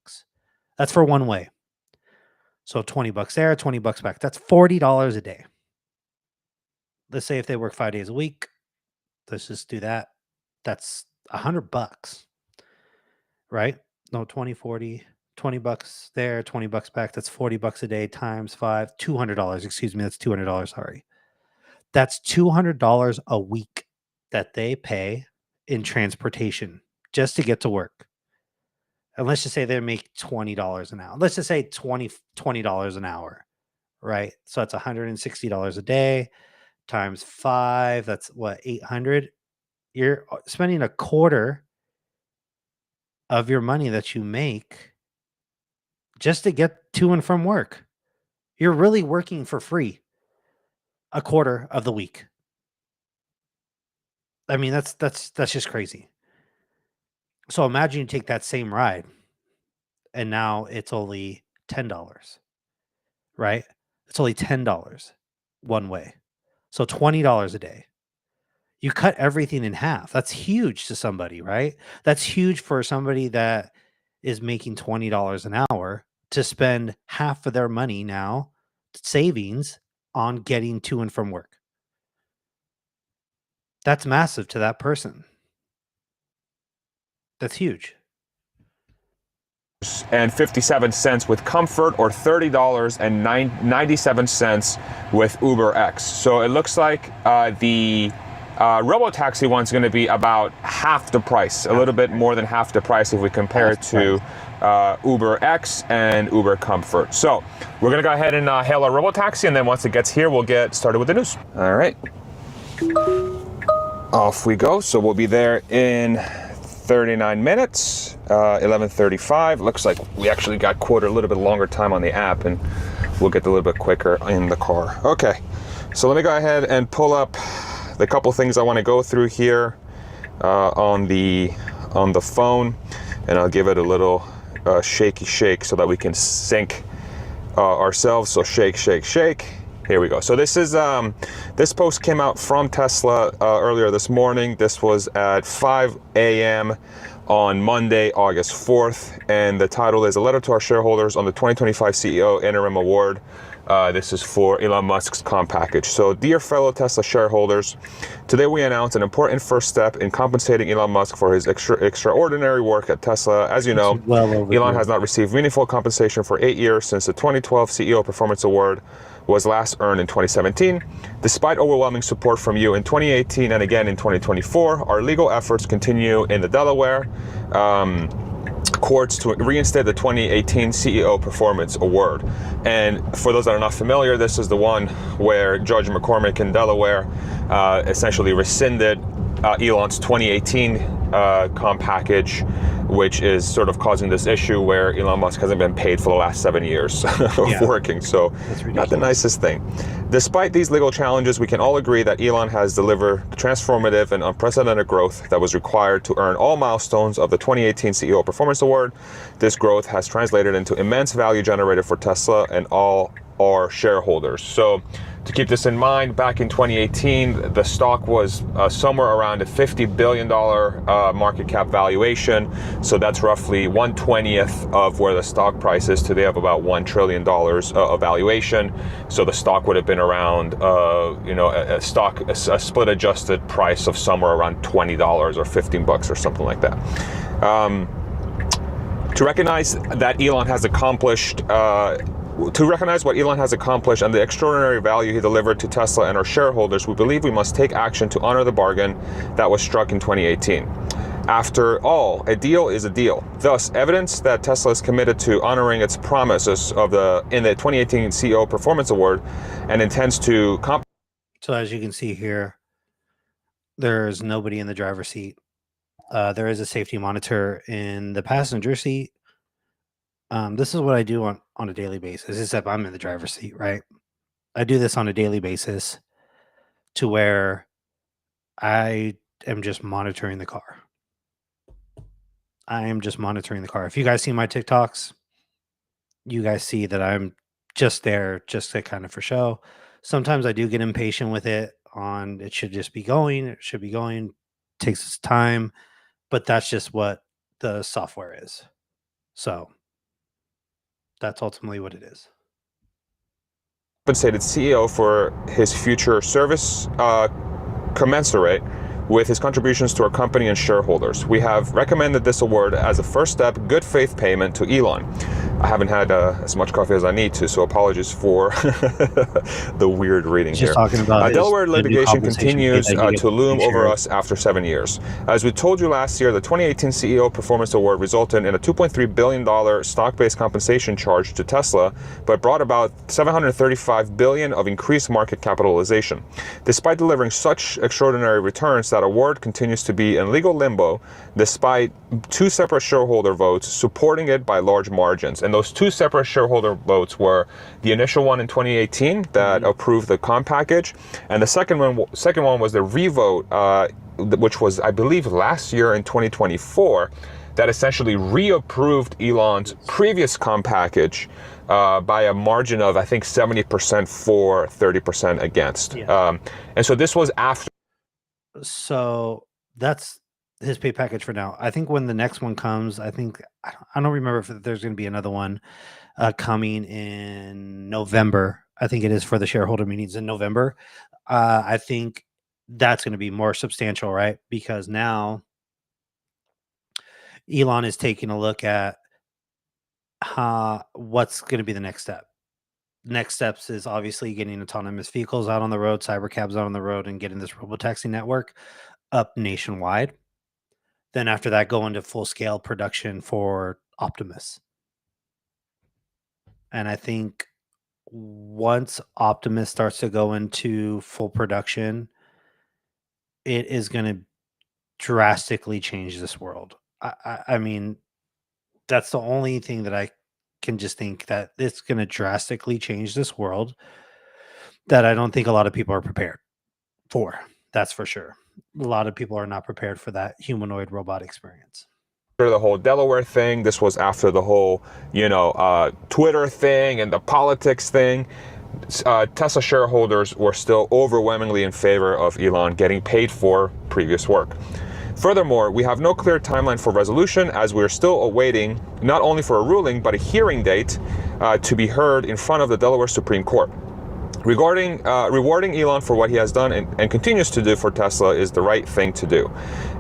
That's for one way. So $20 there, $20 back. That's $40 a day. Let's say if they work 5 days a week, let's just do that. That's $100, right? No, 20, 40, $20 there, $20 back. That's $40 a day times 5, $200. Excuse me. That's $200. Sorry. That's $200 a week that they pay in transportation just to get to work. And let's just say they make $20 an hour. Let's just say $20 an hour, right? So that's $160 a day times 5. That's what, 800? You're spending a quarter of your money that you make just to get to and from work. You're really working for free a quarter of the week. I mean, that's just crazy. So imagine you take that same ride and now it's only $10, right? It's only $10 one way. So $20 a day. You cut everything in half. That's huge to somebody, right? That's huge for somebody that is making $20 an hour to spend half of their money now, savings, on getting to and from work. That's massive to that person. That's huge. And 57 cents with Comfort, or $30.97 with UberX. So it looks like the Robotaxi one's going to be about half the price, a little bit more than half the price if we compare it to UberX and Uber Comfort. So we're going to go ahead and hail our Robotaxi, and then once it gets here, we'll get started with the news. All right. Off we go. So we'll be there in 39 minutes, 11:35. Looks like we actually got quoted a little bit longer time on the app, and we'll get a little bit quicker in the car. Okay, so let me go ahead and pull up the couple things I want to go through here on the phone, and I'll give it a little shaky shake so that we can sync ourselves. So shake, shake, shake. Here we go. So this is this post came out from Tesla earlier this morning. This was at 5 a.m. on Monday, August 4th, and the title is "A Letter to Our Shareholders on the 2025 CEO Interim Award." This is for Elon Musk's comp package. So, dear fellow Tesla shareholders, today we announce an important first step in compensating Elon Musk for his extraordinary work at Tesla. As you know, Elon has not received meaningful compensation for 8 years since the 2012 CEO Performance Award was last earned in 2017. Despite overwhelming support from you in 2018 and again in 2024, our legal efforts continue in the Delaware courts to reinstate the 2018 CEO Performance Award. And for those that are not familiar, this is the one where Judge McCormick in Delaware essentially rescinded Elon's 2018 comp package, which is sort of causing this issue where Elon Musk hasn't been paid for the last 7 years of working. So not the nicest thing. Despite these legal challenges, we can all agree that Elon has delivered transformative and unprecedented growth that was required to earn all milestones of the 2018 CEO Performance Award. This growth has translated into immense value generated for Tesla and all our shareholders. So to keep this in mind, back in 2018, the stock was somewhere around a $50 billion market cap valuation. So that's roughly 1/20th of where the stock price is today, of about $1 trillion of valuation. So the stock would have been around, a split adjusted price of somewhere around $20 or $15 or something like that. To recognize that Elon has accomplished To recognize what Elon has accomplished and the extraordinary value he delivered to Tesla and our shareholders, we believe we must take action to honor the bargain that was struck in 2018. After all, a deal is a deal. Thus, evidence that Tesla is committed to honoring its promises in the 2018 CEO Performance Award and intends to So as you can see here, there's nobody in the driver's seat. There is a safety monitor in the passenger seat. This is what I do on a daily basis, except I'm in the driver's seat, right? I do this on a daily basis to where I am just monitoring the car. I am just monitoring the car. If you guys see my TikToks, you guys see that I'm just there just to kind of for show. Sometimes I do get impatient with it it should just be going. It should be going. Takes its time, but that's just what the software is. So that's ultimately what it is. Compensated CEO for his future service commensurate with his contributions to our company and shareholders. We have recommended this award as a first step, good faith payment to Elon. I haven't had as much coffee as I need to, so apologies for the weird reading Just here. talking about Delaware the new litigation compensation pay continues that you get to loom from over shares. us after 7 years. As we told you last year, the 2018 CEO Performance Award resulted in a $2.3 billion stock-based compensation charge to Tesla, but brought about $735 billion of increased market capitalization. Despite delivering such extraordinary returns, that award continues to be in legal limbo, despite 2 separate shareholder votes supporting it by large margins. And those 2 separate shareholder votes were the initial one in 2018 that approved the comp package, and the second one was the revote, which was, I believe, last year in 2024, that essentially reapproved Elon's previous comp package by a margin of, I think, 70% for, 30% against. Yeah. And so this was after. So that's his pay package for now. I think when the next one comes, I don't remember if there's going to be another one coming in November. I think it is for the shareholder meetings in November. I think that's going to be more substantial, right? Because now Elon is taking a look at what's going to be the next step. Next steps is obviously getting autonomous vehicles out on the road, cybercabs out on the road, and getting this robotaxi network up nationwide. Then after that, go into full scale production for Optimus. And I think once Optimus starts to go into full production, it is going to drastically change this world. I mean, that's the only thing that I can just think that it's going to drastically change this world that I don't think a lot of people are prepared for. That's for sure. A lot of people are not prepared for that humanoid robot experience. The whole Delaware thing, this was after the whole, Twitter thing and the politics thing. Tesla shareholders were still overwhelmingly in favor of Elon getting paid for previous work. Furthermore, we have no clear timeline for resolution, as we are still awaiting not only for a ruling, but a hearing date to be heard in front of the Delaware Supreme Court. Regarding rewarding Elon for what he has done and continues to do for Tesla is the right thing to do.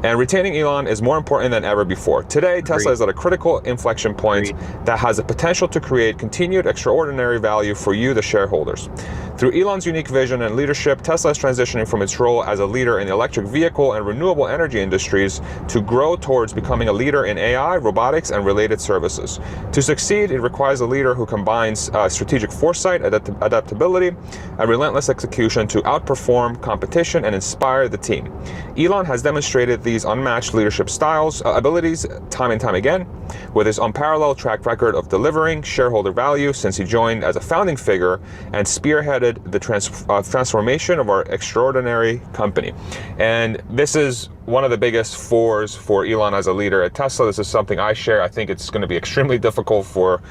And retaining Elon is more important than ever before. Today, Tesla is at a critical inflection point that has the potential to create continued extraordinary value for you, the shareholders. Through Elon's unique vision and leadership, Tesla is transitioning from its role as a leader in the electric vehicle and renewable energy industries to grow towards becoming a leader in AI, robotics, and related services. To succeed, it requires a leader who combines strategic foresight, adaptability, and relentless execution to outperform competition and inspire the team. Elon has demonstrated these unmatched leadership abilities time and time again, with his unparalleled track record of delivering shareholder value since he joined as a founding figure and spearheaded the transformation of our extraordinary company. And this is one of the biggest fours for Elon as a leader at Tesla. This is something I share. I think it's going to be extremely difficult for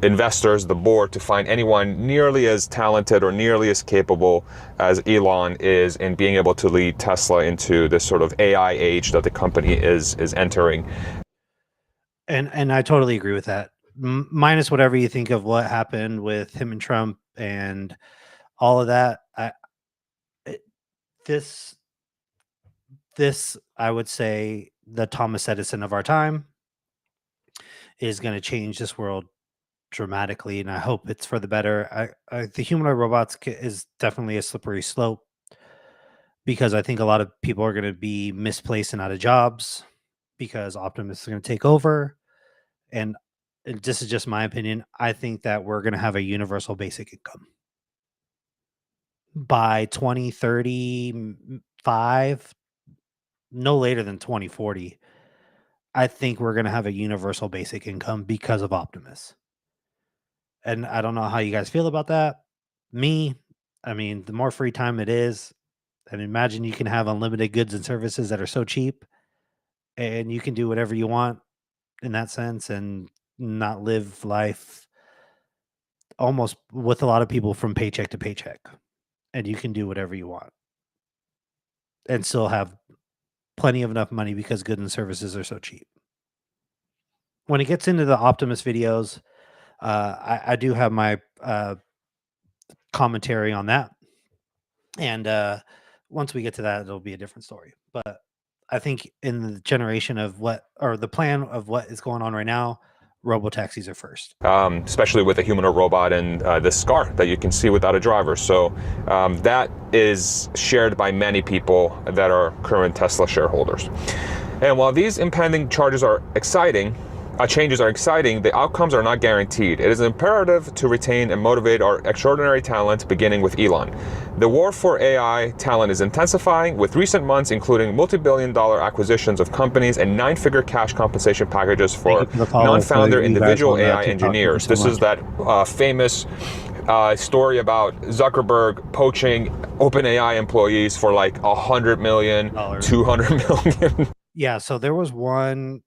investors, the board, to find anyone nearly as talented or nearly as capable as Elon is in being able to lead Tesla into this sort of AI age that the company is entering. And I totally agree with that. Minus whatever you think of what happened with him and Trump and all of that. This I would say the Thomas Edison of our time is going to change this world dramatically, and I hope it's for the better. The humanoid robots is definitely a slippery slope, because I think a lot of people are going to be misplaced and out of jobs because Optimus is going to take over. And this is just my opinion. I think that we're going to have a universal basic income by 2035, no later than 2040. I think we're going to have a universal basic income because of Optimus. And I don't know how you guys feel about that. I mean, the more free time it is, and imagine you can have unlimited goods and services that are so cheap, and you can do whatever you want in that sense and not live life almost with a lot of people from paycheck to paycheck. And you can do whatever you want and still have plenty of enough money because goods and services are so cheap. When it gets into the Optimus videos, I do have my commentary on that. And once we get to that, it'll be a different story. But I think in the generation of the plan of what is going on right now, robotaxis are first. Especially with a humanoid robot and this car that you can see without a driver. So that is shared by many people that are current Tesla shareholders. And while these impending changes are exciting, the outcomes are not guaranteed. It is imperative to retain and motivate our extraordinary talent, beginning with Elon. The war for AI talent is intensifying, with recent months including multi-billion-dollar acquisitions of companies and 9-figure cash compensation packages for non-founder individual AI engineers. This is that famous story about Zuckerberg poaching OpenAI employees for like $100 million, $200 million. Yeah, so there was one,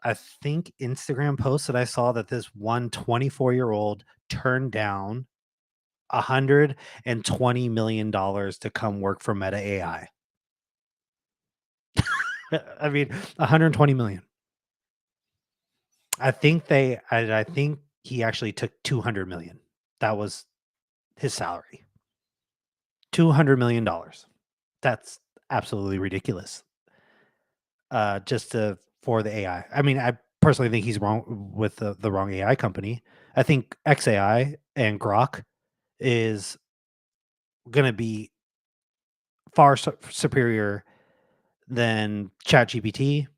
I think, Instagram post that I saw that this one 24-year-old turned down $120 million to come work for Meta AI. I mean, 120 million. I think he actually took 200 million. That was his salary. $200 million. That's absolutely ridiculous. For the AI. I mean, I personally think he's wrong with the wrong AI company. I think XAI and Grok is going to be far superior than ChatGPT,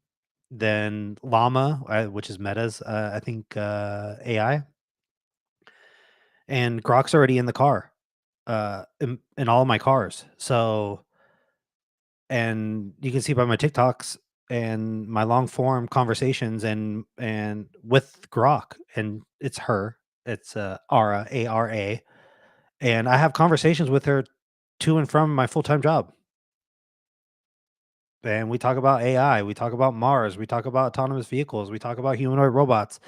than Llama, which is Meta's, I think, AI. And Grok's already in the car, in all of my cars. So, and you can see by my TikToks and my long form conversations and with Grok, and it's Ara, ARA, and I have conversations with her to and from my full-time job. And we talk about AI, we talk about Mars, we talk about autonomous vehicles, we talk about humanoid robots.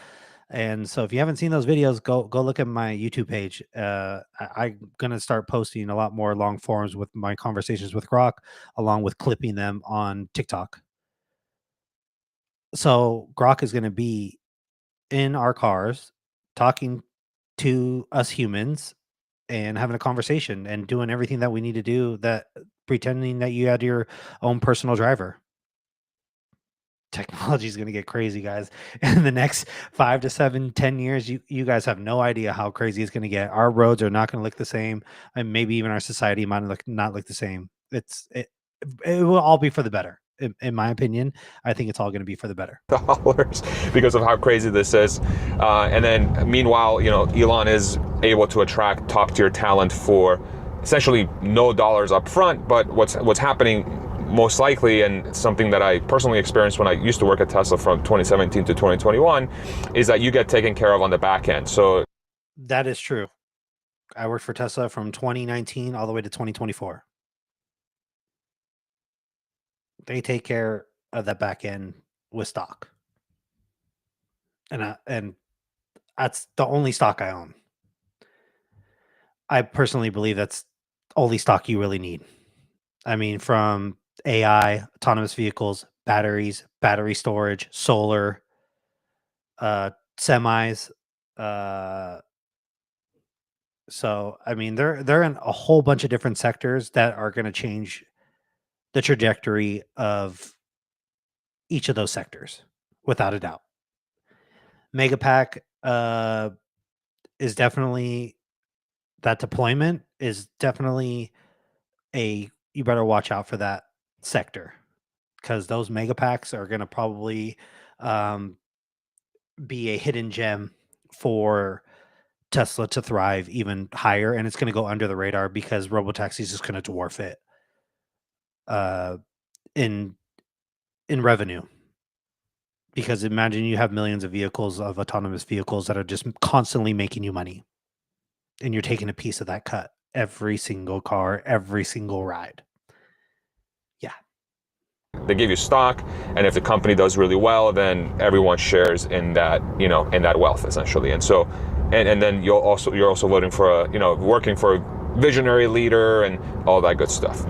And so if you haven't seen those videos, go look at my YouTube page. I'm going to start posting a lot more long forms with my conversations with Grok, along with clipping them on TikTok. So Grok is going to be in our cars talking to us humans and having a conversation and doing everything that we need to do, that pretending that you had your own personal driver. Technology is going to get crazy, guys. In the next 5 to 7, 10 years, you guys have no idea how crazy it's going to get. Our roads are not going to look the same, and maybe even our society might not look the same. It will all be for the better. In my opinion, I think it's all going to be for the better. Dollars because of how crazy this is. And then meanwhile, Elon is able to attract top tier talent for essentially no dollars up front. But what's happening most likely, and something that I personally experienced when I used to work at Tesla from 2017 to 2021, is that you get taken care of on the back end. So that is true. I worked for Tesla from 2019 all the way to 2024. They take care of that back end with stock. And that's the only stock I own. I personally believe that's only stock you really need. I mean, from AI, autonomous vehicles, batteries, battery storage, solar, semis. So, I mean, they're in a whole bunch of different sectors that are going to change the trajectory of each of those sectors, without a doubt. Megapack is definitely, that deployment is definitely you better watch out for that sector, because those Megapacks are going to probably be a hidden gem for Tesla to thrive even higher, and it's going to go under the radar because robotaxis is going to dwarf it in revenue. Because imagine you have millions of autonomous vehicles that are just constantly making you money, and you're taking a piece of that cut every single car, every single ride. Yeah. They give you stock, and if the company does really well, then everyone shares in that, in that wealth essentially. And so, and then you're also voting for working for a visionary leader and all that good stuff.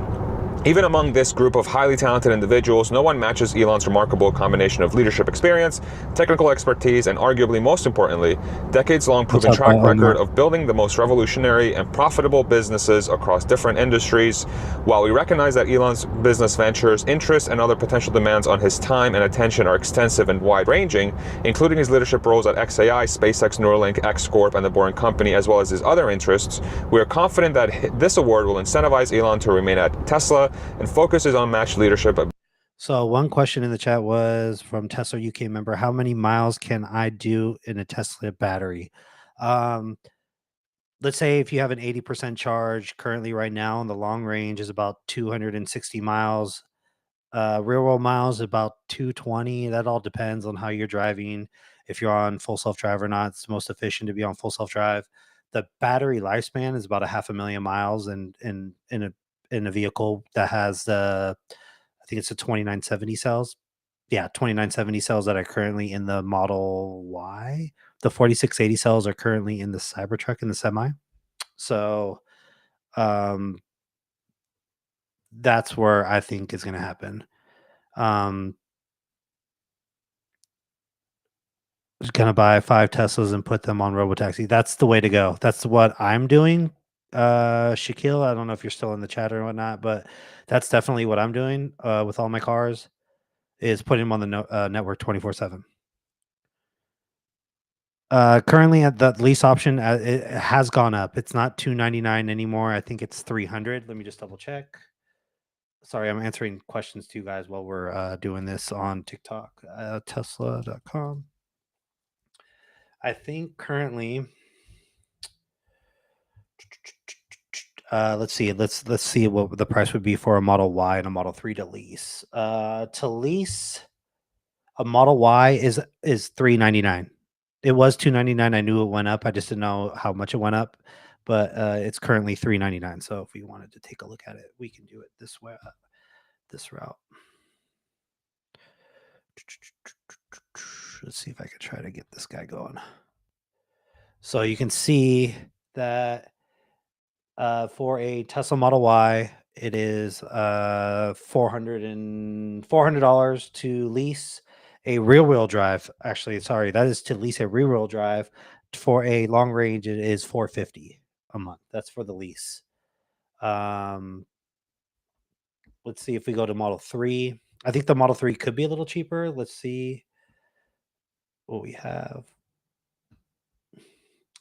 Even among this group of highly talented individuals, no one matches Elon's remarkable combination of leadership experience, technical expertise, and arguably most importantly, decades-long proven track record of building the most revolutionary and profitable businesses across different industries. While we recognize that Elon's business ventures, interests, and other potential demands on his time and attention are extensive and wide-ranging, including his leadership roles at XAI, SpaceX, Neuralink, X Corp, and the Boring Company, as well as his other interests, we are confident that this award will incentivize Elon to remain at Tesla and focuses on unmatched leadership. So one question in the chat was from Tesla UK member: how many miles can I do in a Tesla battery? Let's say if you have an 80% charge currently right now, and the long range is about 260 miles. Real world miles about 220. That all depends on how you're driving. If you're on full self-drive or not, it's most efficient to be on full self-drive. The battery lifespan is about 500,000 miles in a vehicle that has I think it's a 2970 cells. Yeah, 2970 cells that are currently in the Model Y. The 4680 cells are currently in the Cybertruck and the Semi. So that's where I think is going to happen. Just gonna buy 5 Teslas and put them on Robotaxi. That's the way to go. That's what I'm doing. Shaquille, I don't know if you're still in the chat or whatnot, but that's definitely what I'm doing with all my cars, is putting them on the network 24/7. Currently at the lease option, it has gone up. It's not $299 anymore. I think it's $300. Let me just double check. Sorry, I'm answering questions to you guys while we're doing this on TikTok. Tesla.com. I think currently, let's see what the price would be for a Model Y and a Model 3 to lease. To lease a Model Y is $399. It was $299. I knew it went up. I just didn't know how much it went up, but it's currently $399. So if we wanted to take a look at it, we can do it this way, this route. Let's see if I can try to get this guy going. So you can see that for a Tesla Model Y, it is $400 to lease a rear-wheel drive. Actually, sorry, that is to lease a rear-wheel drive. For a long range, it is $450 a month. That's for the lease. Let's see if we go to Model 3. I think the Model 3 could be a little cheaper. Let's see what we have.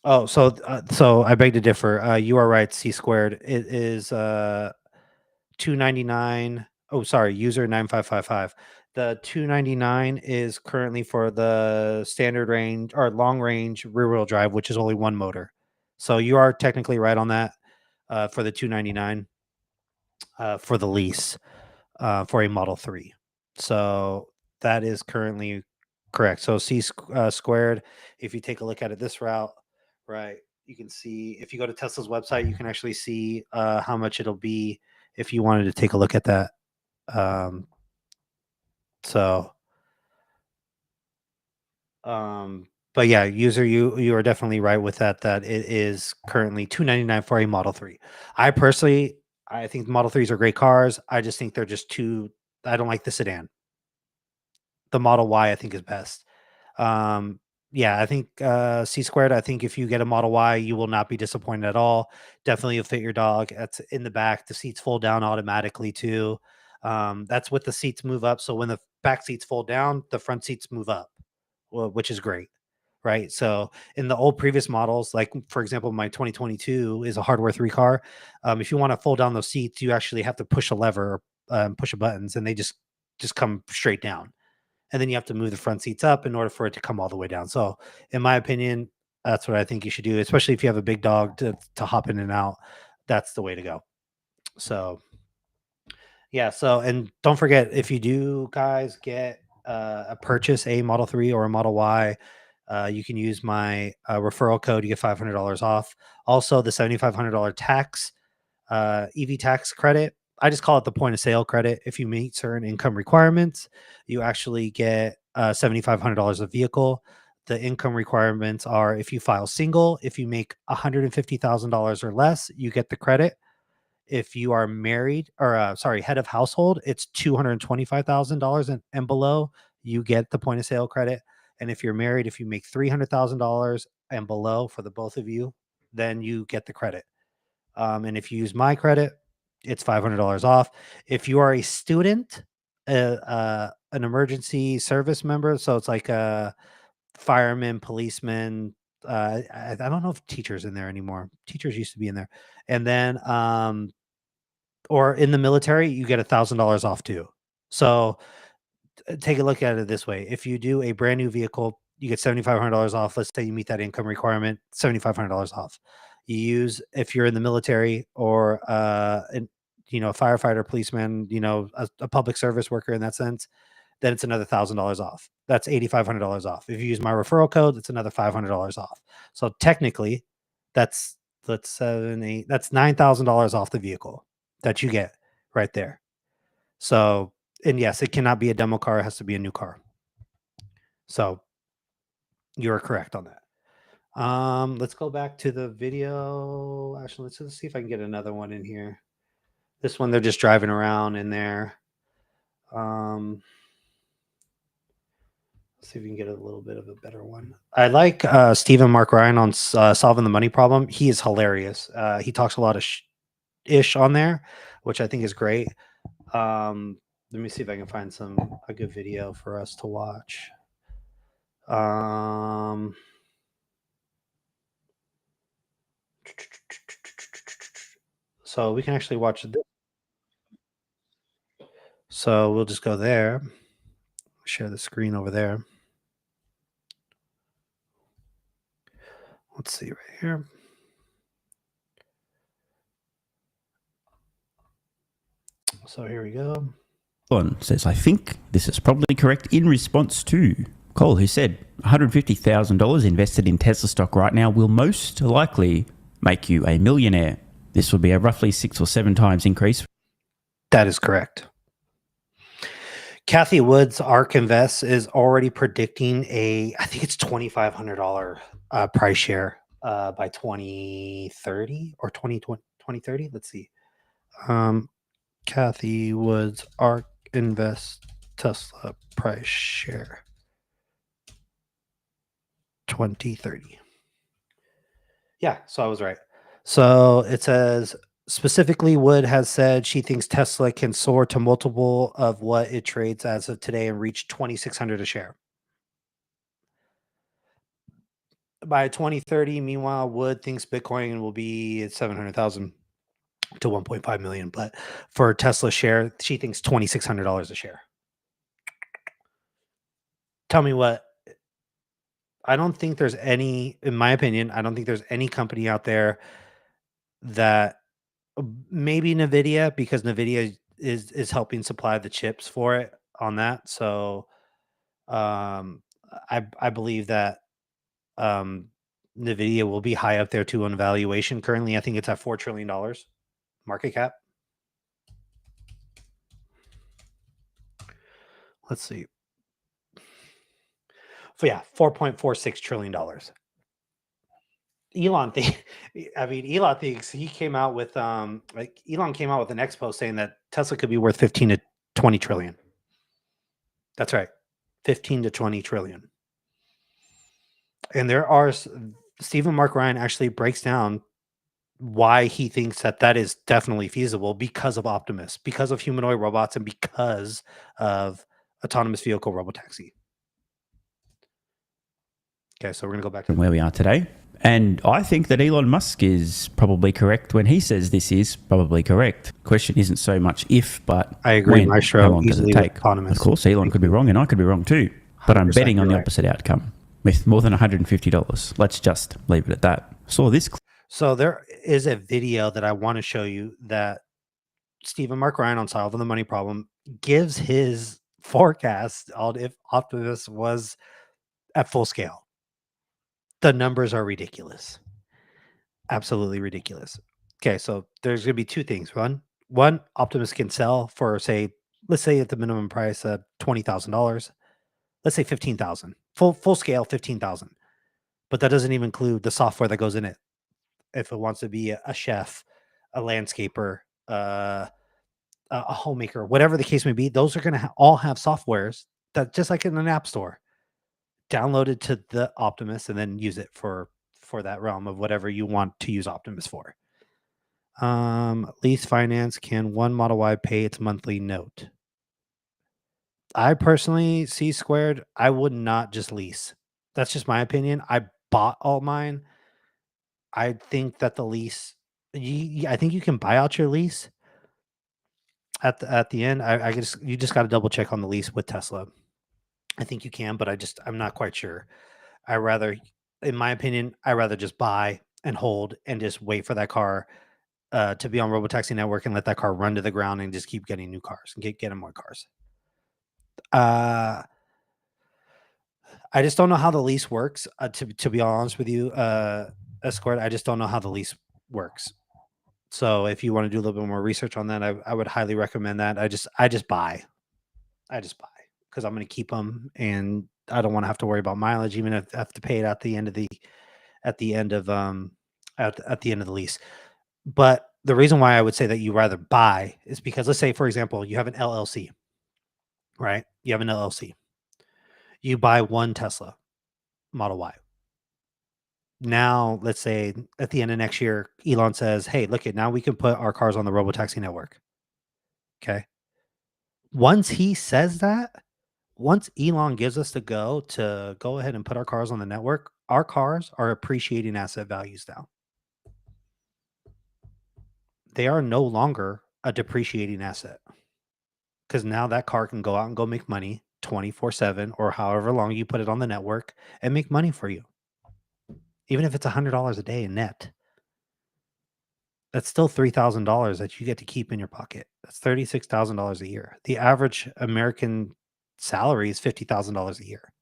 Oh, so I beg to differ. You are right. C squared. It is $299. Oh, sorry, user 9555. The $299 is currently for the standard range or long range rear wheel drive, which is only one motor. So you are technically right on that for the $299 for the lease for a Model 3. So that is currently correct. So C squared, if you take a look at it this route, right, you can see if you go to Tesla's website, you can actually see how much it'll be if you wanted to take a look at that. But yeah, user, you are definitely right with that. That it is currently $299 for a Model 3. I personally, I think Model 3s are great cars. I just think they're just too. I don't like the sedan. The Model Y I think is best. Yeah, I think C squared. I think if you get a Model Y, you will not be disappointed at all. Definitely, you'll fit your dog. That's in the back. The seats fold down automatically too. That's with the seats move up. So when the back seats fold down, the front seats move up, which is great, right? So in the old previous models, like for example, my 2022 is a hardware 3 car. If you want to fold down those seats, you actually have to push a lever, push a buttons, and they just come straight down. And then you have to move the front seats up in order for it to come all the way down. So in my opinion, that's what I think you should do, especially if you have a big dog to hop in and out. That's the way to go. So yeah. So, and don't forget, if you do guys get purchase a Model 3 or a Model Y, you can use my referral code. You get $500 off. Also the $7,500 tax, EV tax credit. I just call it the point of sale credit. If you meet certain income requirements, you actually get $7,500 a vehicle. The income requirements are if you file single, if you make $150,000 or less, you get the credit. If you are married or sorry, head of household, it's $225,000 and below, you get the point of sale credit. And if you're married, if you make $300,000 and below for the both of you, then you get the credit. And if you use my credit, it's $500 off. If you are a student, an emergency service member, so it's like a fireman, policeman. I don't know if teachers in there anymore. Teachers used to be in there, and then or in the military, you get $1,000 off too. So take a look at it this way: if you do a brand new vehicle, you get $7,500 off. Let's say you meet that income requirement, $7,500 off. You use if you're in the military or a firefighter, policeman, a public service worker in that sense, then it's another $1,000 off. That's $8,500 off. If you use my referral code, it's another $500 off. So technically, that's that's $9,000 off the vehicle that you get right there. So, and yes, it cannot be a demo car; it has to be a new car. So, you're correct on that. Let's go back to the video. Actually, let's see if I can get another one in here. This one, they're just driving around in there. Let's see if we can get a little bit of a better one. I like Stephen Mark Ryan on Solving the Money Problem. He is hilarious. He talks a lot of ish on there, which I think is great. Let me see if I can find a good video for us to watch. So we can actually watch this. So we'll just go there. Share the screen over there. Let's see right here. So here we go. Elon says, I think this is probably correct in response to Cole, who said $150,000 invested in Tesla stock right now will most likely make you a millionaire. This would be a roughly 6 or 7 times increase. That is correct. Kathy Woods, ARK Invest, is already predicting I think it's $2,500 price share by 2030 or 2030. Let's see. Kathy Woods, ARK Invest, Tesla price share 2030. Yeah, so I was right. So it says specifically, Wood has said she thinks Tesla can soar to multiple of what it trades as of today and reach $2,600 a share. By 2030, meanwhile, Wood thinks Bitcoin will be at 700,000 to 1.5 million. But for Tesla share, she thinks $2,600 a share. Tell me what. I don't think there's any, in my opinion, I don't think there's any company out there that maybe NVIDIA, because NVIDIA is helping supply the chips for it on that. So I believe that NVIDIA will be high up there too on valuation. Currently, I think it's at $4 trillion market cap. Let's see. So yeah, $4.46 trillion. Elon thinks he came out with Elon came out with an expo saying that Tesla could be worth 15 to 20 trillion. That's right. 15 to 20 trillion. And there are Stephen Mark Ryan actually breaks down why he thinks that is definitely feasible because of Optimus, because of humanoid robots, and because of autonomous vehicle robotaxi. Okay, so we're going to go back to where we are today. And I think that Elon Musk is probably correct when he says this is probably correct. Question isn't so much if, but I agree. when. Maestro, how long does it take? Autonomous. Of course, Elon could be wrong and I could be wrong too. But I'm betting on the opposite outcome with more than $150. Let's just leave it at that. Saw this. So there is a video that I want to show you that Stephen Mark Ryan on Solving the Money Problem gives his forecast on if Optimus was at full scale. The numbers are ridiculous. Absolutely ridiculous. Okay, so there's going to be two things. One, Optimus can sell for, let's say at the minimum price of $20,000. Let's say $15,000. Full scale, $15,000. But that doesn't even include the software that goes in it. If it wants to be a chef, a landscaper, a homemaker, whatever the case may be, those are going to all have softwares that, just like in an app store, downloaded to the Optimus and then use it for that realm of whatever you want to use Optimus for. Lease finance. Can one Model Y pay its monthly note? I personally, C squared, I would not just lease. That's just my opinion. I bought all mine. I think that the lease, I think you can buy out your lease at the end. You just got to double check on the lease with Tesla. I think you can, but I'm not quite sure. In my opinion, I rather just buy and hold and just wait for that car to be on Robotaxi Network and let that car run to the ground and just keep getting new cars and getting more cars. I just don't know how the lease works. To be honest with you, Escort, I just don't know how the lease works. So if you want to do a little bit more research on that, I would highly recommend that. I just buy because I'm going to keep them, and I don't want to have to worry about mileage, even if I have to pay it at the end of the lease. But the reason why I would say that you rather buy is because, let's say, for example, you have an LLC, right? You have an LLC. You buy one Tesla Model Y. Now, let's say at the end of next year, Elon says, hey, look, now we can put our cars on the Robotaxi network. Okay. Once he says that, once Elon gives us the go to go ahead and put our cars on the network, our cars are appreciating asset values now. They are no longer a depreciating asset, because now that car can go out and go make money 24/7 or however long you put it on the network and make money for you. Even if it's $100 a day in net, that's still $3,000 that you get to keep in your pocket. That's $36,000 a year. The average American salary is $50,000 a year.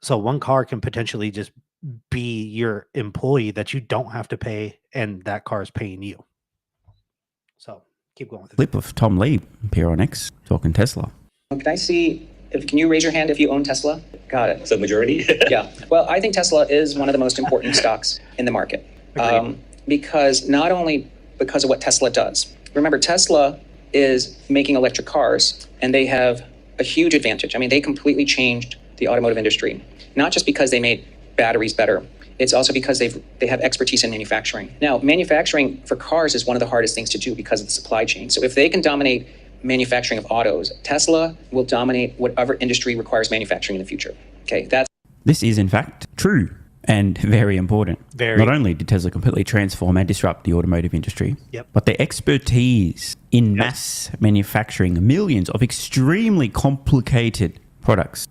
So one car can potentially just be your employee that you don't have to pay, and that car is paying you. So keep going with it. Clip of Tom Lee, here on X, talking Tesla. Can I see, can you raise your hand if you own Tesla? Got it. So majority? Yeah. Well, I think Tesla is one of the most important stocks in the market. Because not only because of what Tesla does. Remember, Tesla is making electric cars, and they have a huge advantage. I mean, they completely changed the automotive industry, not just because they made batteries better. It's also because they have expertise in manufacturing. Now, manufacturing for cars is one of the hardest things to do because of the supply chain. So if they can dominate manufacturing of autos, Tesla will dominate whatever industry requires manufacturing in the future. Okay, This is, in fact, true and very important. Not only did Tesla completely transform and disrupt the automotive industry, but their expertise in mass manufacturing millions of extremely complicated products.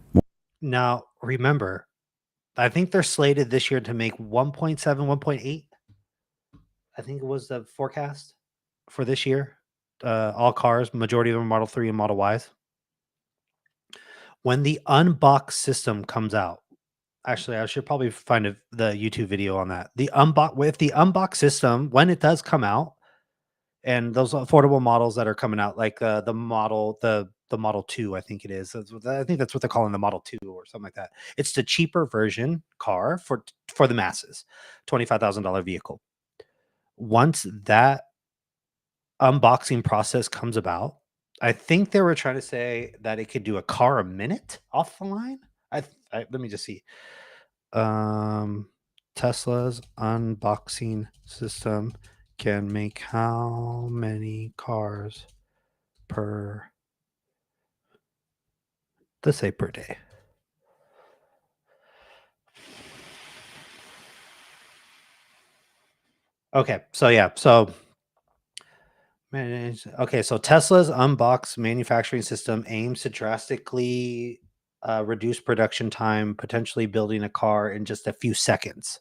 Now, remember, I think they're slated this year to make 1.7, 1.8. I think it was the forecast for this year. All cars, majority of them are Model 3 and Model Ys. When the unbox system comes out, actually, I should probably find the YouTube video on that. If the unbox system, when it does come out, and those affordable models that are coming out, like the Model 2, I think it is. I think that's what they're calling the Model 2 or something like that. It's the cheaper version car for the masses, $25,000 vehicle. Once that unboxing process comes about, I think they were trying to say that it could do a car a minute off the line. Let me just see. Tesla's unboxing system can make how many cars per, let's say, per day? Okay, so yeah, so Tesla's unbox manufacturing system aims to drastically reduce production time, potentially building a car in just a few seconds.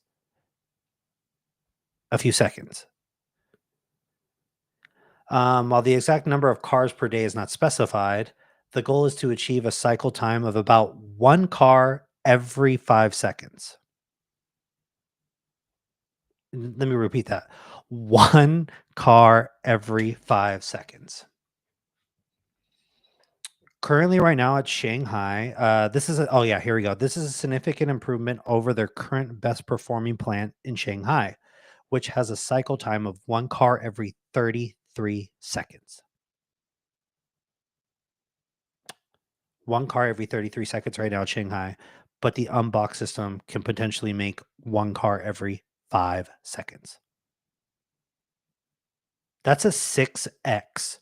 While the exact number of cars per day is not specified, the goal is to achieve a cycle time of about one car every 5 seconds. Let me repeat that. One car every 5 seconds. Currently, right now at Shanghai, here we go. This is a significant improvement over their current best performing plant in Shanghai, which has a cycle time of 1 car every 33 seconds. 1 car every 33 seconds right now at Shanghai, but the unbox system can potentially make 1 car every 5 seconds. That's a 6x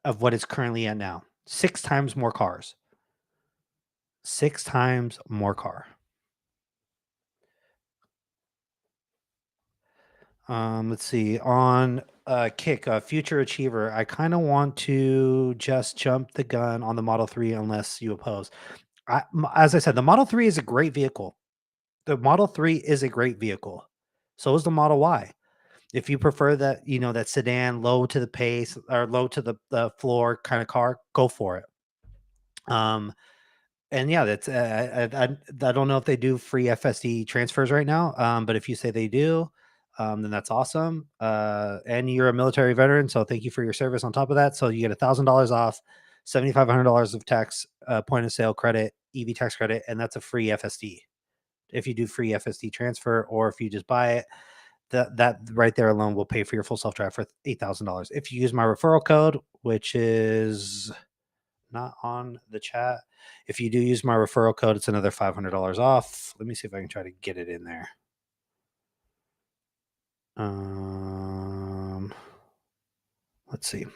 of what it's currently at now. 6 times more cars. 6 times more car. Let's see. On Kick, Future Achiever, I kind of want to just jump the gun on the Model 3 unless you oppose. As I said, the Model 3 is a great vehicle. The Model 3 is a great vehicle. So is the Model Y. If you prefer that, that sedan, low to the pace or low to the floor kind of car, go for it. And yeah, that's I don't know if they do free FSD transfers right now. But if you say they do, then that's awesome. And you're a military veteran, so thank you for your service on top of that. So you get $1,000 off, $7,500 of tax point of sale credit, EV tax credit, and that's a free FSD. If you do free FSD transfer, or if you just buy it, that right there alone will pay for your full self-drive for $8,000. If you use my referral code, which is not on the chat, if you do use my referral code, it's another $500 off. Let me see if I can try to get it in there. Let's see.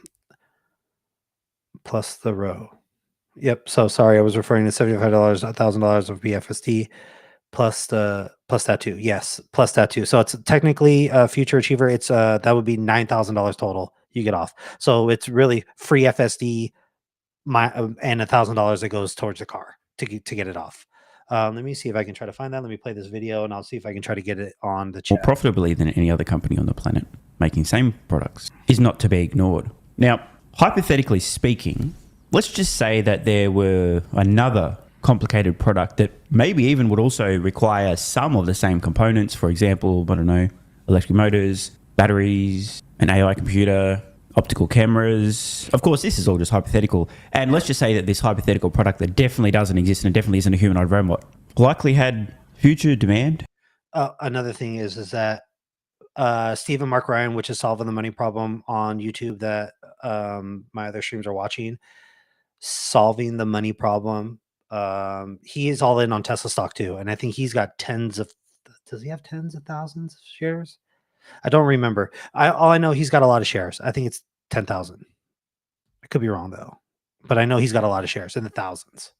Plus the row. Yep. So sorry, I was referring to $75, $1,000 of BFSD. Plus that too. Yes, plus that too. So it's technically a Future Achiever. It's that would be $9,000 total you get off. So it's really free FSD, and $1,000 that goes towards the car to get it off. Let me see if I can try to find that. Let me play this video, and I'll see if I can try to get it on the chat. More profitably than any other company on the planet, making same products, is not to be ignored. Now, hypothetically speaking, let's just say that there were another complicated product that maybe even would also require some of the same components. For example, I don't know, electric motors, batteries, an AI computer, optical cameras. Of course, this is all just hypothetical. And let's just say that this hypothetical product that definitely doesn't exist and it definitely isn't a humanoid robot likely had future demand. Another thing is that Steve and Mark Ryan, which is Solving the Money Problem on YouTube that my other streams are watching, Solving the Money Problem. He is all in on Tesla stock too. And I think he's got does he have tens of thousands of shares? I don't remember. All I know, he's got a lot of shares. I think it's 10,000. I could be wrong though, but I know he's got a lot of shares in the thousands.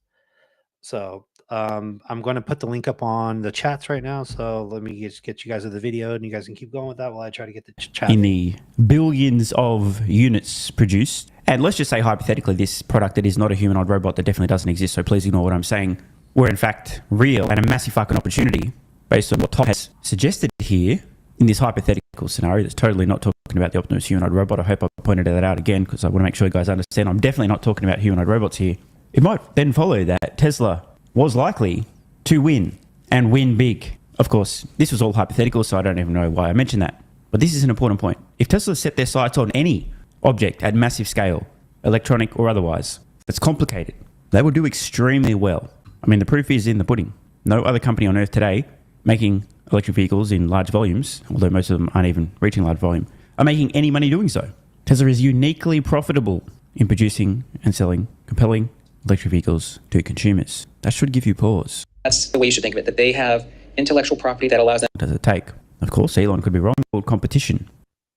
So I'm going to put the link up on the chats right now. So let me just get you guys to the video, and you guys can keep going with that while I try to get the chat. In the billions of units produced. And let's just say hypothetically, this product that is not a humanoid robot that definitely doesn't exist, so please ignore what I'm saying, were in fact real and a massive fucking opportunity based on what Todd has suggested here in this hypothetical scenario that's totally not talking about the Optimus humanoid robot. I hope I pointed that out again because I want to make sure you guys understand I'm definitely not talking about humanoid robots here. It might then follow that Tesla was likely to win and win big. Of course, this was all hypothetical, so I don't even know why I mentioned that. But this is an important point. If Tesla set their sights on any object at massive scale, electronic or otherwise, that's complicated, they will do extremely well. I mean, the proof is in the pudding. No other company on earth today making electric vehicles in large volumes, although most of them aren't even reaching large volume, are making any money doing so. Tesla is uniquely profitable in producing and selling compelling electric vehicles to consumers. That should give you pause. That's the way you should think of it, that they have intellectual property that allows them. What does it take? Of course, Elon could be wrong. Called competition.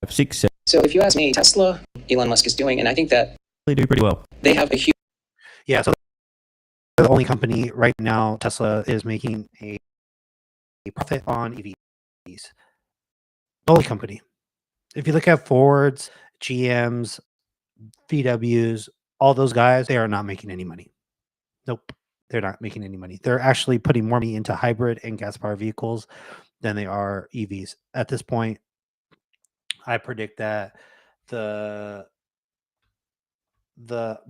6, 7, So if you ask me, Tesla, Elon Musk is doing, and I think that they do pretty well. they have a huge. Yeah, so the only company right now, Tesla, is making a profit on EVs. The only company. If you look at Fords, GMs, VWs, all those guys, they are not making any money. Nope, they're not making any money. They're actually putting more money into hybrid and gas-powered vehicles than they are EVs. At this point, I predict that the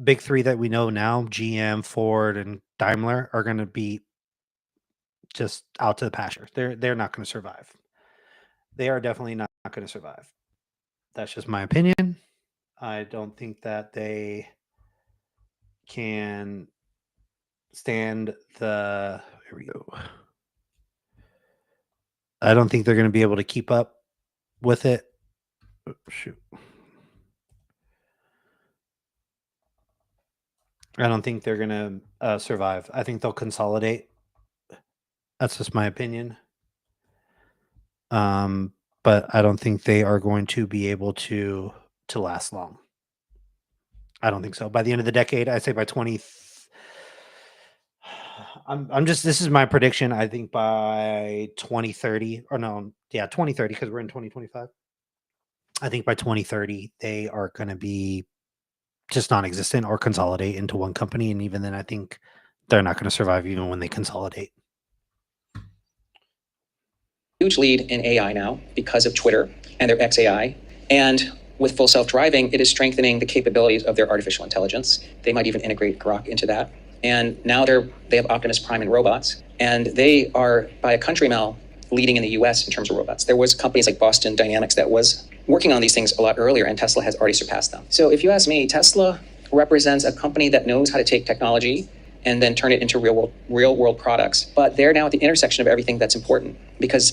big three that we know now, GM, Ford, and Daimler, are going to be just out to the pasture. They're not going to survive. They are definitely not going to survive. That's just my opinion. I don't think that they can stand the. Here we go. I don't think they're going to be able to keep up with it. Oh, shoot. I don't think they're going to survive. I think they'll consolidate. That's just my opinion. But I don't think they are going to be able to last long. I don't think so. By the end of the decade, I say by 20. This is my prediction. I think by 2030, or no, yeah, 2030, because we're in 2025. I think by 2030, they are going to be just non-existent or consolidate into one company. And even then, I think they're not going to survive even when they consolidate. Huge lead in AI now because of Twitter and their XAI. And with full self-driving, it is strengthening the capabilities of their artificial intelligence. They might even integrate Grok into that. And now they have Optimus Prime in robots. And they are, by a country mile, leading in the US in terms of robots. There was companies like Boston Dynamics that was working on these things a lot earlier, and Tesla has already surpassed them. So if you ask me, Tesla represents a company that knows how to take technology and then turn it into real world products. But they're now at the intersection of everything that's important, because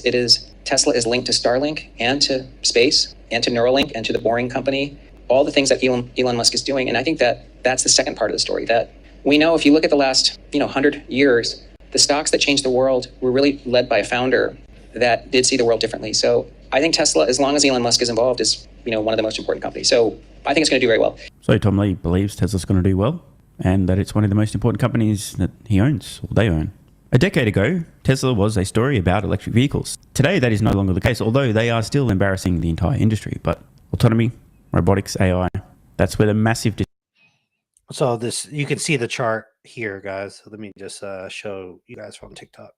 Tesla is linked to Starlink and to space and to Neuralink and to the Boring Company, all the things that Elon Musk is doing. And I think that's the second part of the story, that we know if you look at the last 100 years, the stocks that changed the world were really led by a founder that did see the world differently. So I think Tesla, as long as Elon Musk is involved, is one of the most important companies. So I think it's going to do very well. So Tom Lee believes Tesla's going to do well, and that it's one of the most important companies that he owns, or they own. A decade ago, Tesla was a story about electric vehicles. Today, that is no longer the case, although they are still embarrassing the entire industry. But autonomy, robotics, AI, that's where the massive... So you can see the chart here, guys. Let me just show you guys from TikTok.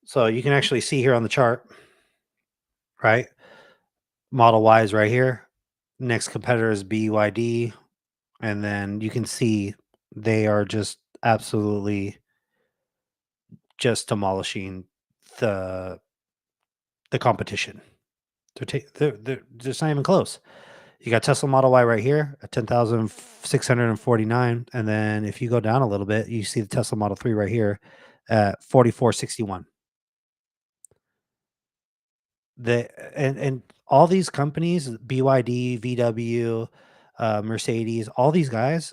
So you can actually see here on the chart, right? Model Y is right here. Next competitor is BYD. And then you can see they are just absolutely just demolishing the competition. They're just not even close. You got Tesla Model Y right here at 10,649. And then if you go down a little bit, you see the Tesla Model 3 right here at 4,461. And all these companies, BYD, VW, Mercedes, all these guys,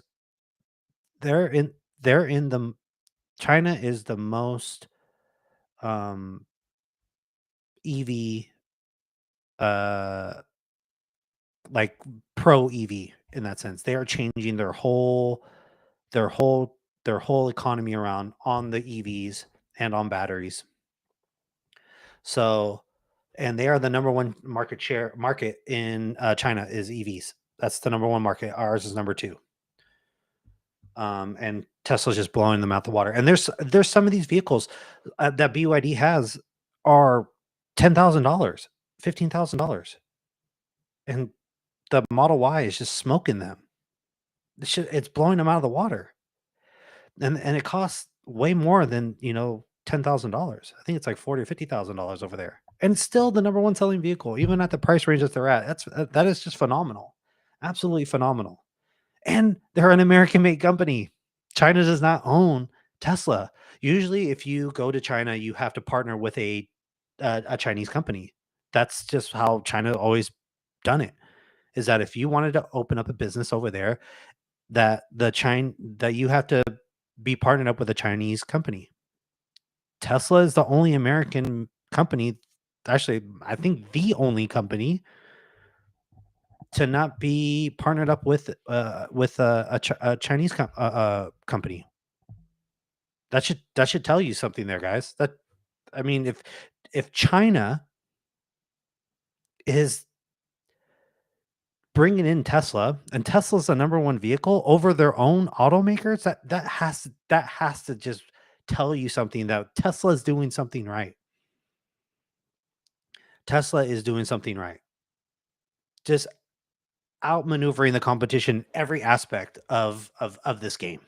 China is the most EV like pro EV in that sense. They are changing their whole economy around on the EVs and on batteries. So, and they are the number one market in China is EVs. That's the number one market. Ours is number two. And Tesla's just blowing them out the water. And there's some of these vehicles that BYD has are $10,000, $15,000, and the Model Y is just smoking them. It's blowing them out of the water, and it costs way more than $10,000. I think it's like $40,000 or $50,000 over there, and it's still the number one selling vehicle, even at the price range that they're at. That is just phenomenal, absolutely phenomenal. And they're an American-made company. China does not own Tesla. Usually, if you go to China, you have to partner with a Chinese company. That's just how China always done it. Is that if you wanted to open up a business over there, that you have to be partnered up with a Chinese company. Tesla is the only American company, actually, I think the only company to not be partnered up with a Chinese company. That should tell you something there, guys. If China is bringing in Tesla, and Tesla's the number one vehicle over their own automakers, that has to just tell you something, that Tesla is doing something right. Tesla is doing something right. Just outmaneuvering the competition every aspect of this game.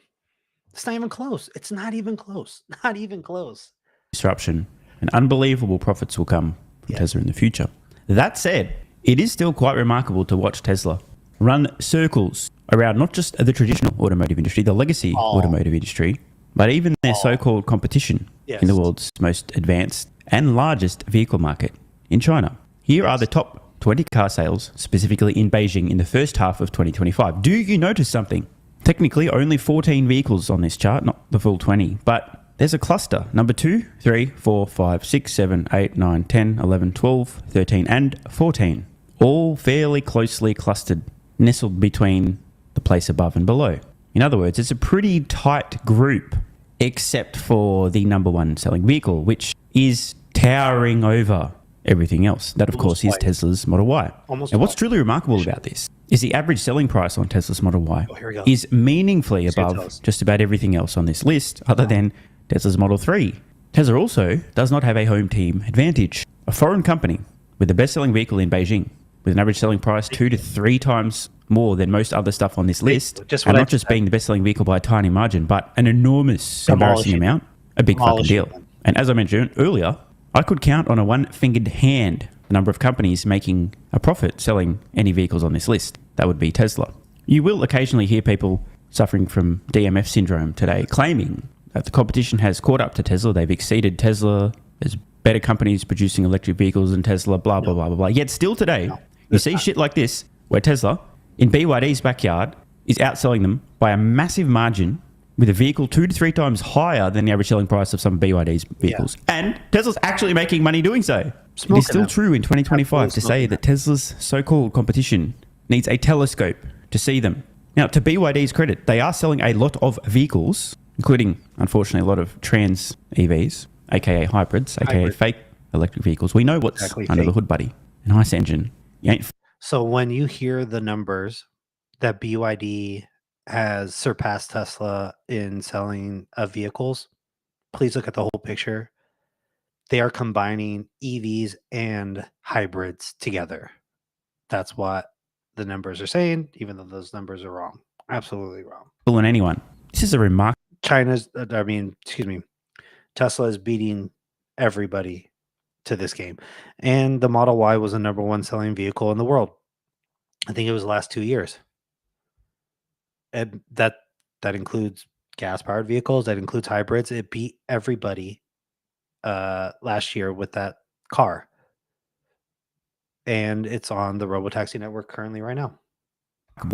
It's not even close. It's not even close. Not even close. Disruption and unbelievable profits will come from Tesla in the future. That said, it is still quite remarkable to watch Tesla run circles around not just the traditional automotive industry, the legacy automotive industry, but even their so-called competition in the world's most advanced and largest vehicle market in China. Here are the top 20 car sales, specifically in Beijing, in the first half of 2025. Do you notice something? Technically, only 14 vehicles on this chart, not the full 20, but there's a cluster. Number 2, 3, 4, 5, 6, 7, 8, 9, 10, 11, 12, 13, and 14. All fairly closely clustered, nestled between the place above and below. In other words, it's a pretty tight group, except for the number one selling vehicle, which is towering over everything else. That, of course, is Tesla's Model Y. And what's truly remarkable about this is the average selling price on Tesla's Model Y is meaningfully above just about everything else on this list, other than Tesla's Model 3. Tesla also does not have a home team advantage. A foreign company with the best-selling vehicle in Beijing, with an average selling price 2 to 3 times more than most other stuff on this list, and not just being the best-selling vehicle by a tiny margin, but an enormous, embarrassing amount, a big fucking deal. And as I mentioned earlier, I could count on a one-fingered hand the number of companies making a profit selling any vehicles on this list. That would be Tesla. You will occasionally hear people suffering from DMF syndrome today, claiming that the competition has caught up to Tesla. They've exceeded Tesla. There's better companies producing electric vehicles than Tesla, blah, blah, blah, blah, blah. Yet still today, you see shit like this, where Tesla, in BYD's backyard, is outselling them by a massive margin with a vehicle 2 to 3 times higher than the average selling price of some of BYD's vehicles. And Tesla's actually making money doing so. It is still true in 2025 to say that Tesla's so-called competition needs a telescope to see them. Now, to BYD's credit, they are selling a lot of vehicles, including, unfortunately, a lot of trans EVs, aka hybrids, aka fake electric vehicles. We know what's under the hood, buddy. An ICE engine. You ain't So when you hear the numbers that BYD has surpassed Tesla in selling of vehicles, please look at the whole picture. They are combining EVs and hybrids together. That's what the numbers are saying, even though those numbers are wrong. Absolutely wrong. fooling anyone. This is a remarkable. Tesla is beating everybody to this game. And the Model Y was the number one selling vehicle in the world. I think it was the last 2 years. And that includes gas-powered vehicles. That includes hybrids. It beat everybody last year with that car. And it's on the Robotaxi network currently right now.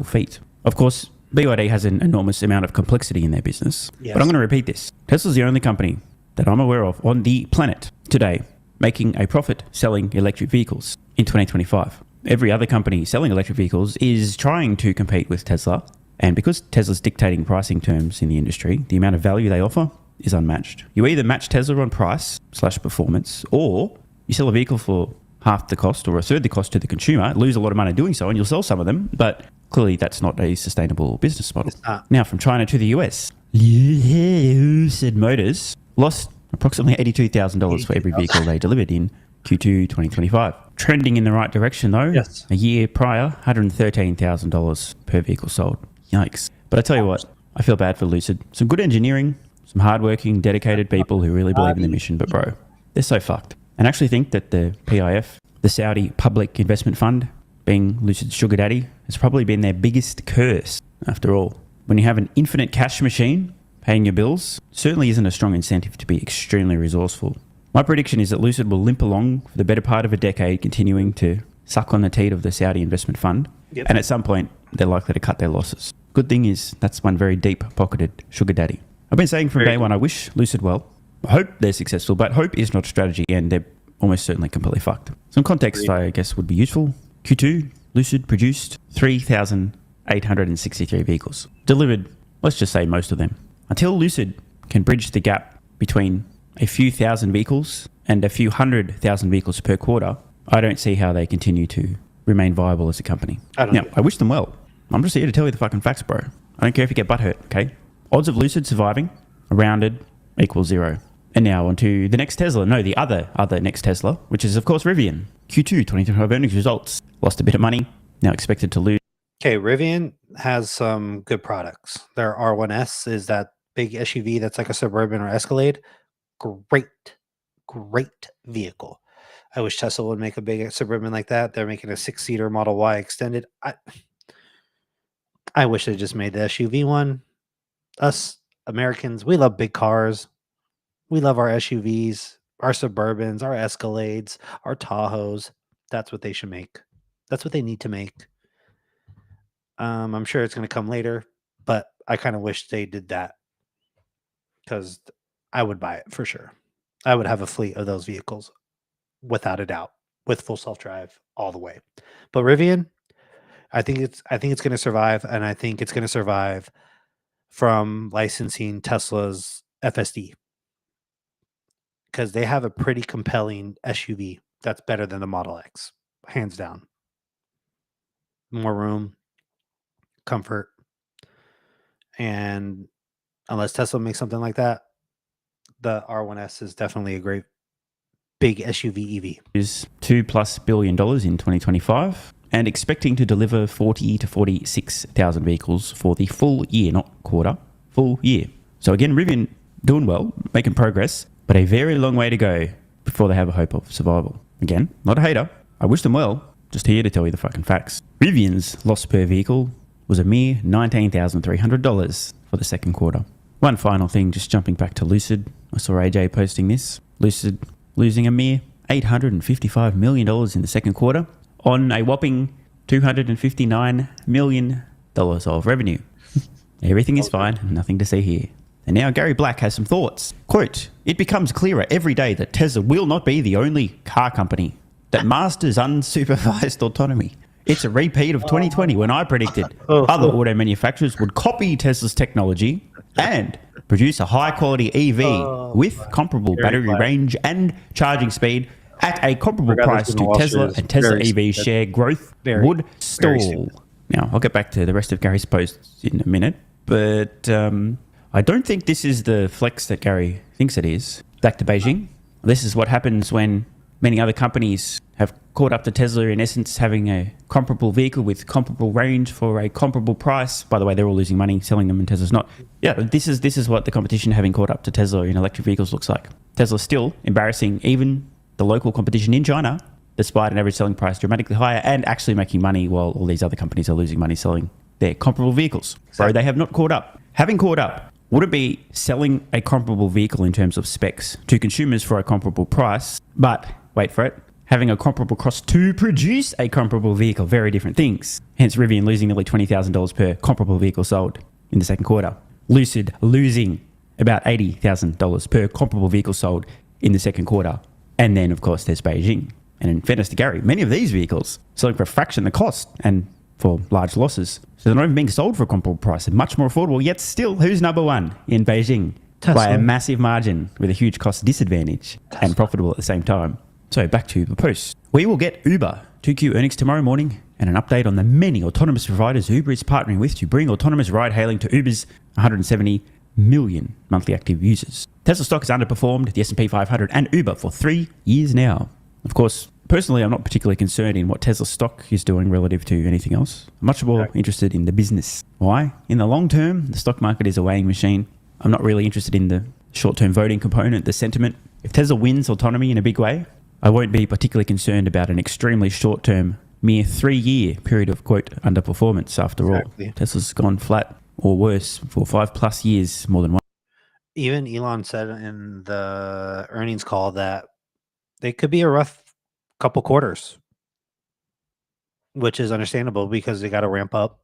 Feat. Of course, BYD has an enormous amount of complexity in their business. Yes. But I'm going to repeat this. Tesla's the only company that I'm aware of on the planet today making a profit selling electric vehicles in 2025. Every other company selling electric vehicles is trying to compete with Tesla. And because Tesla's dictating pricing terms in the industry, the amount of value they offer is unmatched. You either match Tesla on price/performance, or you sell a vehicle for half the cost or a third the cost to the consumer, lose a lot of money doing so, and you'll sell some of them. But clearly that's not a sustainable business model. Now, from China to the US, Lucid Motors lost approximately $82,000 for every vehicle they delivered in Q2 2025. Trending in the right direction, though. Yes. A year prior, $113,000 per vehicle sold. Yikes. But I tell you what, I feel bad for Lucid. Some good engineering, some hardworking, dedicated people who really believe in the mission, but bro, they're so fucked. And I actually think that the PIF, the Saudi Public Investment Fund, being Lucid's sugar daddy, has probably been their biggest curse, after all. When you have an infinite cash machine paying your bills, certainly isn't a strong incentive to be extremely resourceful. My prediction is that Lucid will limp along for the better part of a decade, continuing to suck on the teat of the Saudi Investment Fund. Yep. And at some point, they're likely to cut their losses. Good thing is, that's one very deep-pocketed sugar daddy. I've been saying from day one, I wish Lucid well. I hope they're successful, but hope is not a strategy, and they're almost certainly completely fucked. Some context, I guess, would be useful. Q2, Lucid produced 3,863 vehicles. Delivered, let's just say most of them. Until Lucid can bridge the gap between a few thousand vehicles and a few 100,000 vehicles per quarter, I don't see how they continue to remain viable as a company. I wish them well. I'm just here to tell you the fucking facts, bro. I don't care if you get butthurt, okay? Odds of Lucid surviving, rounded, equals 0. And now on to the next Tesla. No, the other next Tesla, which is, of course, Rivian. Q2 2025 earnings results. Lost a bit of money, now expected to lose. Okay, Rivian has some good products. Their R1S is that big SUV that's like a Suburban or Escalade. Great vehicle. I wish Tesla would make a big Suburban like that. They're making a 6-seater Model Y extended. I wish they just made the SUV one. Us Americans, we love big cars. We love our SUVs. our Suburbans, our Escalades, our Tahoes. That's what they should make. That's what they need to make. I'm sure it's going to come later, but I kind of wish they did that because I would buy it for sure. I would have a fleet of those vehicles without a doubt with full self-drive all the way. But Rivian, I think it's going to survive, and I think it's going to survive from licensing Tesla's FSD because they have a pretty compelling SUV that's better than the Model X, hands down. More room, comfort, and unless Tesla makes something like that, the R1S is definitely a great big SUV EV. Is $2+ billion in 2025 and expecting to deliver 40 to 46,000 vehicles for the full year, not quarter, full year. So again, Rivian doing well, making progress, but a very long way to go before they have a hope of survival. Again, not a hater. I wish them well. Just here to tell you the fucking facts. Rivian's loss per vehicle was a mere $19,300 for the second quarter. One final thing, just jumping back to Lucid. I saw AJ posting this. Lucid losing a mere $855 million in the second quarter on a whopping $259 million of revenue. Everything is fine, nothing to see here. And now Gary Black has some thoughts. Quote, "It becomes clearer every day that Tesla will not be the only car company that masters unsupervised autonomy. It's a repeat of 2020 when I predicted other auto manufacturers would copy Tesla's technology and produce a high-quality EV with comparable battery range and charging speed at a comparable price to Tesla, and Tesla EV share growth would stall." Now, I'll get back to the rest of Gary's posts in a minute, but I don't think this is the flex that Gary thinks it is. Back to Beijing. This is what happens when many other companies have caught up to Tesla, in essence, having a comparable vehicle with comparable range for a comparable price. By the way, they're all losing money selling them and Tesla's not. Yeah, this is what the competition having caught up to Tesla in electric vehicles looks like. Tesla's still embarrassing even the local competition in China, despite an average selling price dramatically higher and actually making money while all these other companies are losing money selling their comparable vehicles. So they have not caught up. Having caught up, would it be selling a comparable vehicle in terms of specs to consumers for a comparable price, but, wait for it, having a comparable cost to produce a comparable vehicle? Very different things. Hence Rivian losing nearly $20,000 per comparable vehicle sold in the second quarter. Lucid losing about $80,000 per comparable vehicle sold in the second quarter. And then, of course, there's Beijing. And in fairness to Gary, many of these vehicles selling for a fraction of the cost and for large losses. So they're not even being sold for a comparable price. They're much more affordable. Yet still, who's number one in Beijing? Tesla. By a massive margin with a huge cost disadvantage and profitable at the same time. So back to the post. We will get Uber 2Q earnings tomorrow morning and an update on the many autonomous providers Uber is partnering with to bring autonomous ride hailing to Uber's 170 million monthly active users. Tesla stock has underperformed the S&P 500 and Uber for 3 years now. Of course, personally, I'm not particularly concerned in what Tesla stock is doing relative to anything else. I'm much more interested in the business. Why? In the long term, the stock market is a weighing machine. I'm not really interested in the short-term voting component, the sentiment. If Tesla wins autonomy in a big way, I won't be particularly concerned about an extremely short-term, mere 3-year period of, quote, underperformance after all. Tesla's gone flat or worse for 5+ years, more than one. Even Elon said in the earnings call that they could be a rough couple quarters, which is understandable because they got to ramp up.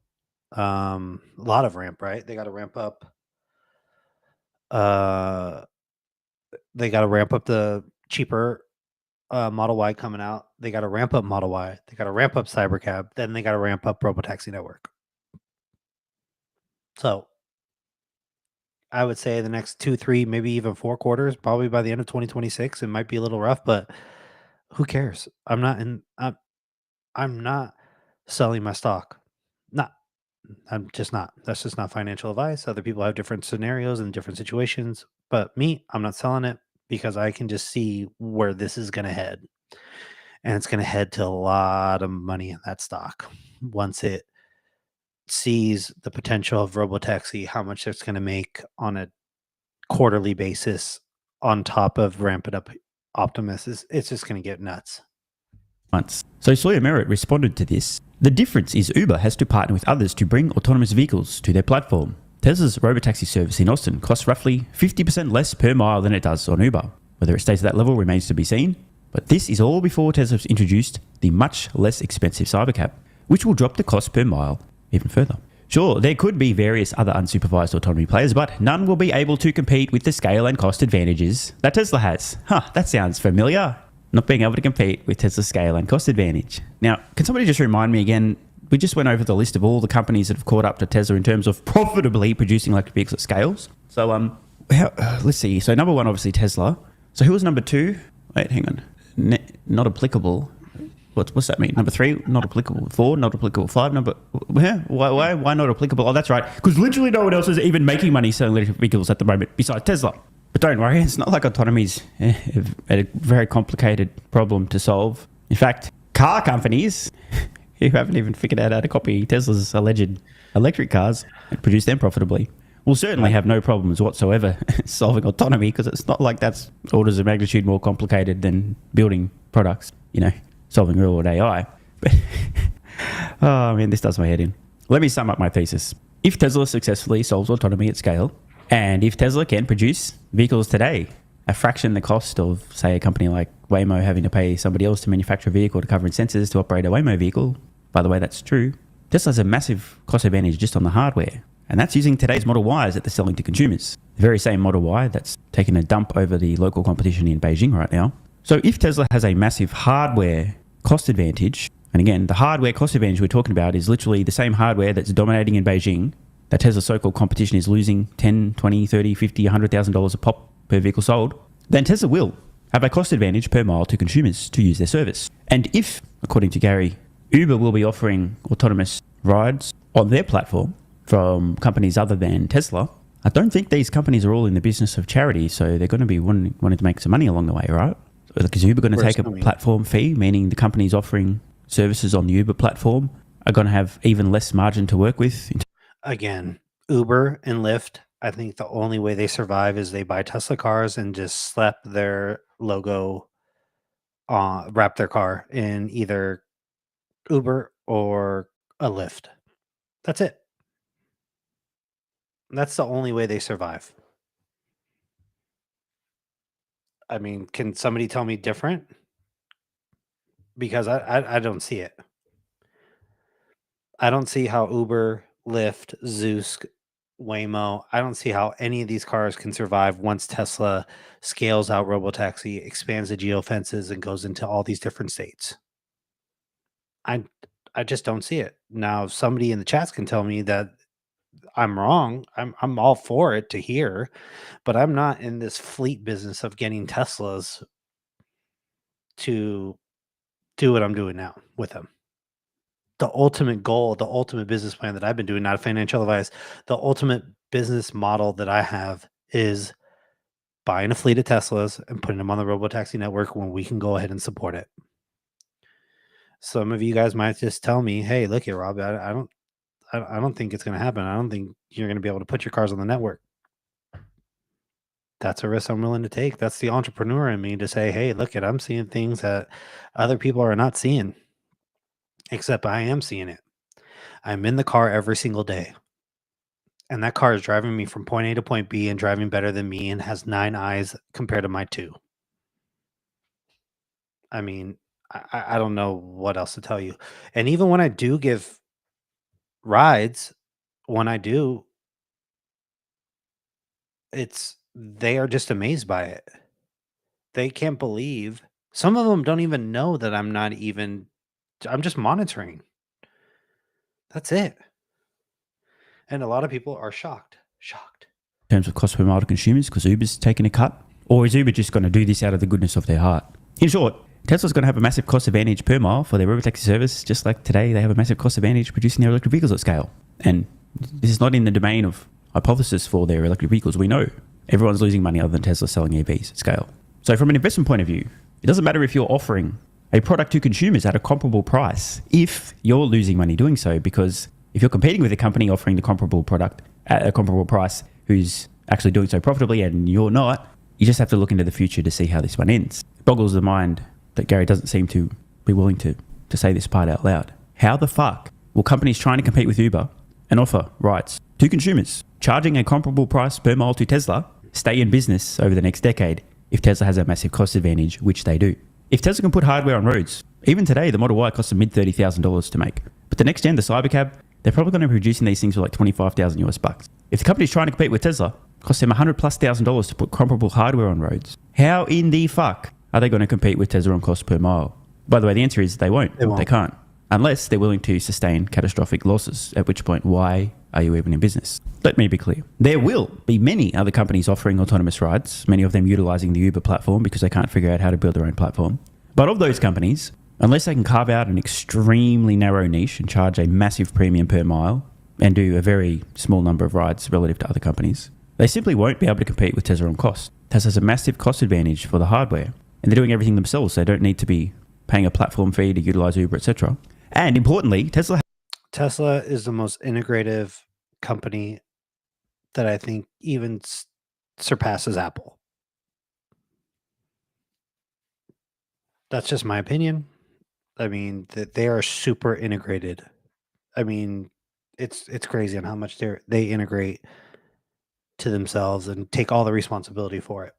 A lot of ramp, right? They got to ramp up. They got to ramp up the cheaper Model Y coming out. They got to ramp up Model Y. They got to ramp up Cybercab. Then they got to ramp up Robotaxi Network. So I would say the next 2, 3, maybe even 4 quarters, probably by the end of 2026, it might be a little rough, but who cares? I'm not selling my stock. I'm just not. That's just not financial advice. Other people have different scenarios and different situations, but me, I'm not selling it because I can just see where this is going to head. And it's going to head to a lot of money in that stock once it sees the potential of Robotaxi, how much it's going to make on a quarterly basis on top of ramping up Optimus. It's just going to get nuts. So Sawyer Merritt responded to this. The difference is Uber has to partner with others to bring autonomous vehicles to their platform. Tesla's Robotaxi service in Austin costs roughly 50% less per mile than it does on Uber. Whether it stays at that level remains to be seen. But this is all before Tesla's introduced the much less expensive Cybercab, which will drop the cost per mile even further. Sure, there could be various other unsupervised autonomy players, but none will be able to compete with the scale and cost advantages that Tesla has. That sounds familiar. Not being able to compete with Tesla's scale and cost advantage. Now, can somebody just remind me again, we just went over the list of all the companies that have caught up to Tesla in terms of profitably producing electric vehicles at scales. So, let's see. So number one, obviously Tesla. So who was number two? Wait, hang on. Not applicable. What's that mean? Number three, not applicable. Four, not applicable. Five, why not applicable? Oh, that's right. Because literally no one else is even making money selling electric vehicles at the moment besides Tesla. But don't worry, it's not like autonomy's a very complicated problem to solve. In fact, car companies who haven't even figured out how to copy Tesla's alleged electric cars and produce them profitably will certainly have no problems whatsoever solving autonomy, because it's not like that's orders of magnitude more complicated than building products, solving real world AI. But oh man, this does my head in. Let me sum up my thesis. If Tesla successfully solves autonomy at scale, and if Tesla can produce vehicles today, a fraction the cost of, say, a company like Waymo having to pay somebody else to manufacture a vehicle to cover incentives to operate a Waymo vehicle, by the way, that's true, Tesla has a massive cost advantage just on the hardware. And that's using today's Model Ys that they're selling to consumers. The very same Model Y that's taking a dump over the local competition in Beijing right now. So if Tesla has a massive hardware cost advantage, and again, the hardware cost advantage we're talking about is literally the same hardware that's dominating in Beijing, that Tesla's so-called competition is losing $10, $20, $30, $50, $100,000 a pop per vehicle sold, then Tesla will have a cost advantage per mile to consumers to use their service. And if, according to Gary, Uber will be offering autonomous rides on their platform from companies other than Tesla, I don't think these companies are all in the business of charity, so they're going to be wanting to make some money along the way, right? Like, is Uber going to take a platform fee, meaning the companies offering services on the Uber platform are going to have even less margin to work with? Again, Uber and Lyft, I think the only way they survive is they buy Tesla cars and just slap their logo, wrap their car in either Uber or a Lyft. That's it. That's the only way they survive. I mean, can somebody tell me different? Because I don't see it. I don't see how Uber, Lyft, Zoosk, Waymo, I don't see how any of these cars can survive once Tesla scales out Robotaxi, expands the geofences, and goes into all these different states. I just don't see it. Now, if somebody in the chats can tell me that I'm wrong, I'm all for it to hear, but I'm not in this fleet business of getting Teslas to do what I'm doing now with them. The ultimate goal, the ultimate business plan that I've been doing, not financial advice, the ultimate business model that I have is buying a fleet of Teslas and putting them on the Robotaxi network when we can go ahead and support it. Some of you guys might just tell me, "Hey, look here, Rob, I don't think it's going to happen. I don't think you're going to be able to put your cars on the network." That's a risk I'm willing to take. That's the entrepreneur in me to say, "Hey, look I'm seeing things that other people are not seeing." Except I am seeing it. I'm in the car every single day. And that car is driving me from point A to point B and driving better than me and has 9 eyes compared to my 2. I mean, I don't know what else to tell you. And even when I do give rides, when I do, they are just amazed by it. They can't believe. Some of them don't even know that I'm just monitoring. That's it. And a lot of people are shocked. In terms of cost per mile to consumers, because Uber's taking a cut? Or is Uber just going to do this out of the goodness of their heart? In short, Tesla's going to have a massive cost advantage per mile for their Robotaxi service, just like today they have a massive cost advantage producing their electric vehicles at scale. And this is not in the domain of hypothesis for their electric vehicles. We know everyone's losing money other than Tesla selling EVs at scale. So from an investment point of view, it doesn't matter if you're offering a product to consumers at a comparable price if you're losing money doing so, because if you're competing with a company offering the comparable product at a comparable price who's actually doing so profitably and you're not, you just have to look into the future to see how this one ends. It boggles the mind that Gary doesn't seem to be willing to say this part out loud. How the fuck will companies trying to compete with Uber and offer rides to consumers, charging a comparable price per mile to Tesla, stay in business over the next decade if Tesla has a massive cost advantage, which they do. If Tesla can put hardware on roads, even today, the Model Y costs a mid $30,000 to make. But the next gen, the Cybercab, they're probably going to be producing these things for like 25,000 US bucks. If the company's trying to compete with Tesla, it costs them $100,000+ to put comparable hardware on roads. How in the fuck are they going to compete with Tesla on cost per mile? By the way, the answer is they won't. They can't. Unless they're willing to sustain catastrophic losses, at which point, why are you even in business? Let me be clear. There will be many other companies offering autonomous rides, many of them utilizing the Uber platform because they can't figure out how to build their own platform. But of those companies, unless they can carve out an extremely narrow niche and charge a massive premium per mile and do a very small number of rides relative to other companies, they simply won't be able to compete with Tesla on cost. Tesla has a massive cost advantage for the hardware, and they're doing everything themselves. They don't need to be paying a platform fee to utilize Uber, etc. And importantly, Tesla is the most integrative company that I think even surpasses Apple. That's just my opinion. I mean, they are super integrated. I mean, it's crazy on how much they integrate to themselves and take all the responsibility for it.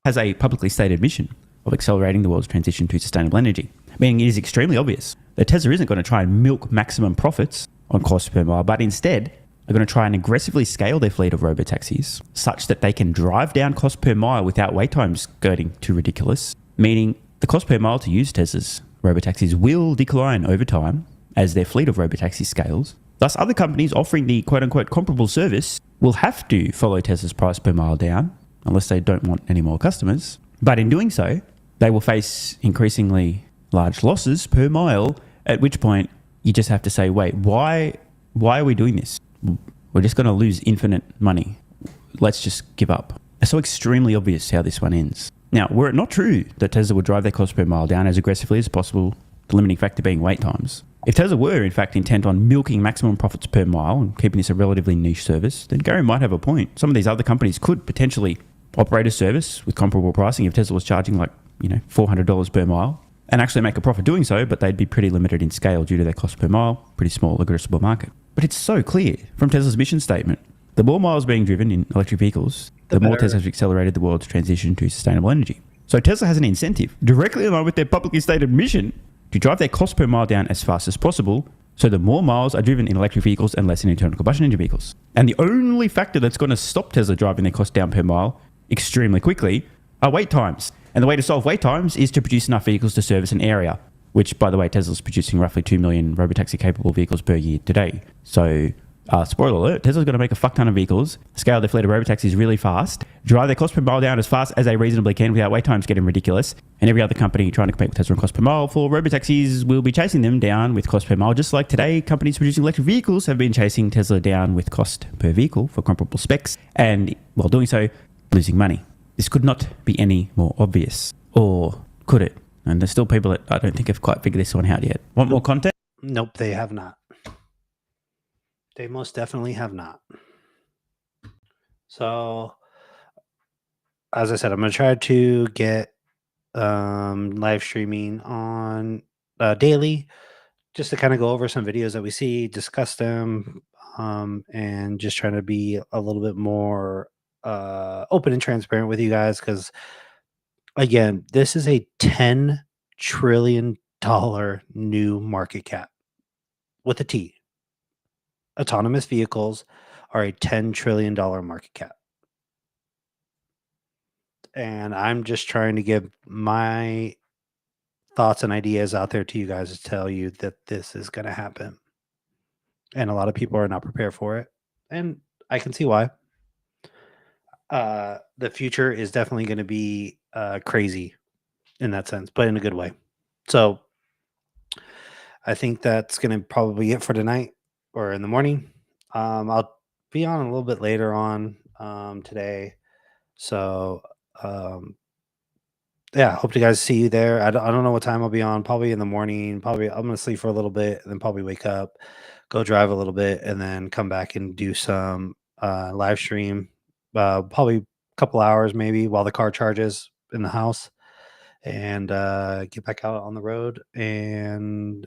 has a publicly stated mission of accelerating the world's transition to sustainable energy, meaning it is extremely obvious that Tesla isn't going to try and milk maximum profits on cost per mile, but instead are going to try and aggressively scale their fleet of robotaxis such that they can drive down cost per mile without wait times getting too ridiculous, meaning the cost per mile to use Tesla's robotaxis will decline over time as their fleet of robotaxis scales. Thus, other companies offering the quote-unquote comparable service will have to follow Tesla's price per mile down unless they don't want any more customers. But in doing so, they will face increasingly large losses per mile, at which point you just have to say, wait, why are we doing this? We're just going to lose infinite money. Let's just give up. It's so extremely obvious how this one ends. Now, were it not true that Tesla would drive their cost per mile down as aggressively as possible, the limiting factor being wait times, if Tesla were in fact intent on milking maximum profits per mile and keeping this a relatively niche service, then Gary might have a point. Some of these other companies could potentially operate a service with comparable pricing if Tesla was charging like, $400 per mile and actually make a profit doing so, but they'd be pretty limited in scale due to their cost per mile, pretty small addressable market. But it's so clear from Tesla's mission statement, the more miles being driven in electric vehicles, the more Tesla has accelerated the world's transition to sustainable energy. So Tesla has an incentive, directly in line with their publicly stated mission, to drive their cost per mile down as fast as possible, so the more miles are driven in electric vehicles and less in internal combustion engine vehicles. And the only factor that's going to stop Tesla driving their cost down per mile extremely quickly are wait times. And the way to solve wait times is to produce enough vehicles to service an area, which, by the way, Tesla's producing roughly 2 million robotaxi-capable vehicles per year today. So, spoiler alert, Tesla's going to make a fuck ton of vehicles, scale their fleet of robotaxis really fast, drive their cost per mile down as fast as they reasonably can without wait times getting ridiculous, and every other company trying to compete with Tesla on cost per mile for robotaxis will be chasing them down with cost per mile, just like today companies producing electric vehicles have been chasing Tesla down with cost per vehicle for comparable specs, and while doing so, losing money. This could not be any more obvious. Or could it? And there's still people that I don't think have quite figured this one out yet. Want more content? Nope, they have not. They most definitely have not. So, as I said, I'm going to try to get live streaming on daily, just to kind of go over some videos that we see, discuss them, and just trying to be a little bit more open and transparent with you guys, because again, this is a $10 trillion new market cap with a T. Autonomous vehicles are a $10 trillion market cap. And I'm just trying to give my thoughts and ideas out there to you guys to tell you that this is going to happen. And a lot of people are not prepared for it. And I can see why. The future is definitely going to be crazy in that sense, but in a good way. So I think that's going to probably be it for tonight or in the morning. I'll be on a little bit later on today. So yeah, hope to guys see you there. I don't know what time I'll be on. Probably in the morning. Probably I'm going to sleep for a little bit and then probably wake up, go drive a little bit, and then come back and do some live stream. Probably a couple hours maybe while the car charges in the house, and get back out on the road and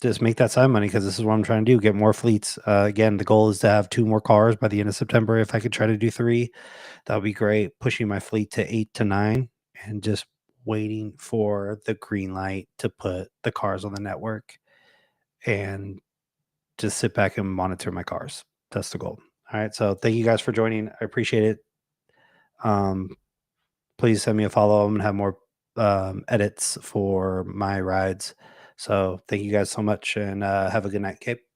just make that side money, because this is what I'm trying to do, get more fleets. Again, the goal is to have 2 more cars by the end of September. If I could try to do 3, that would be great. Pushing my fleet to 8 to 9 and just waiting for the green light to put the cars on the network and just sit back and monitor my cars. That's the goal. All right. So thank you guys for joining. I appreciate it. Please send me a follow. I'm going to have more edits for my rides. So thank you guys so much, and have a good night, Cape.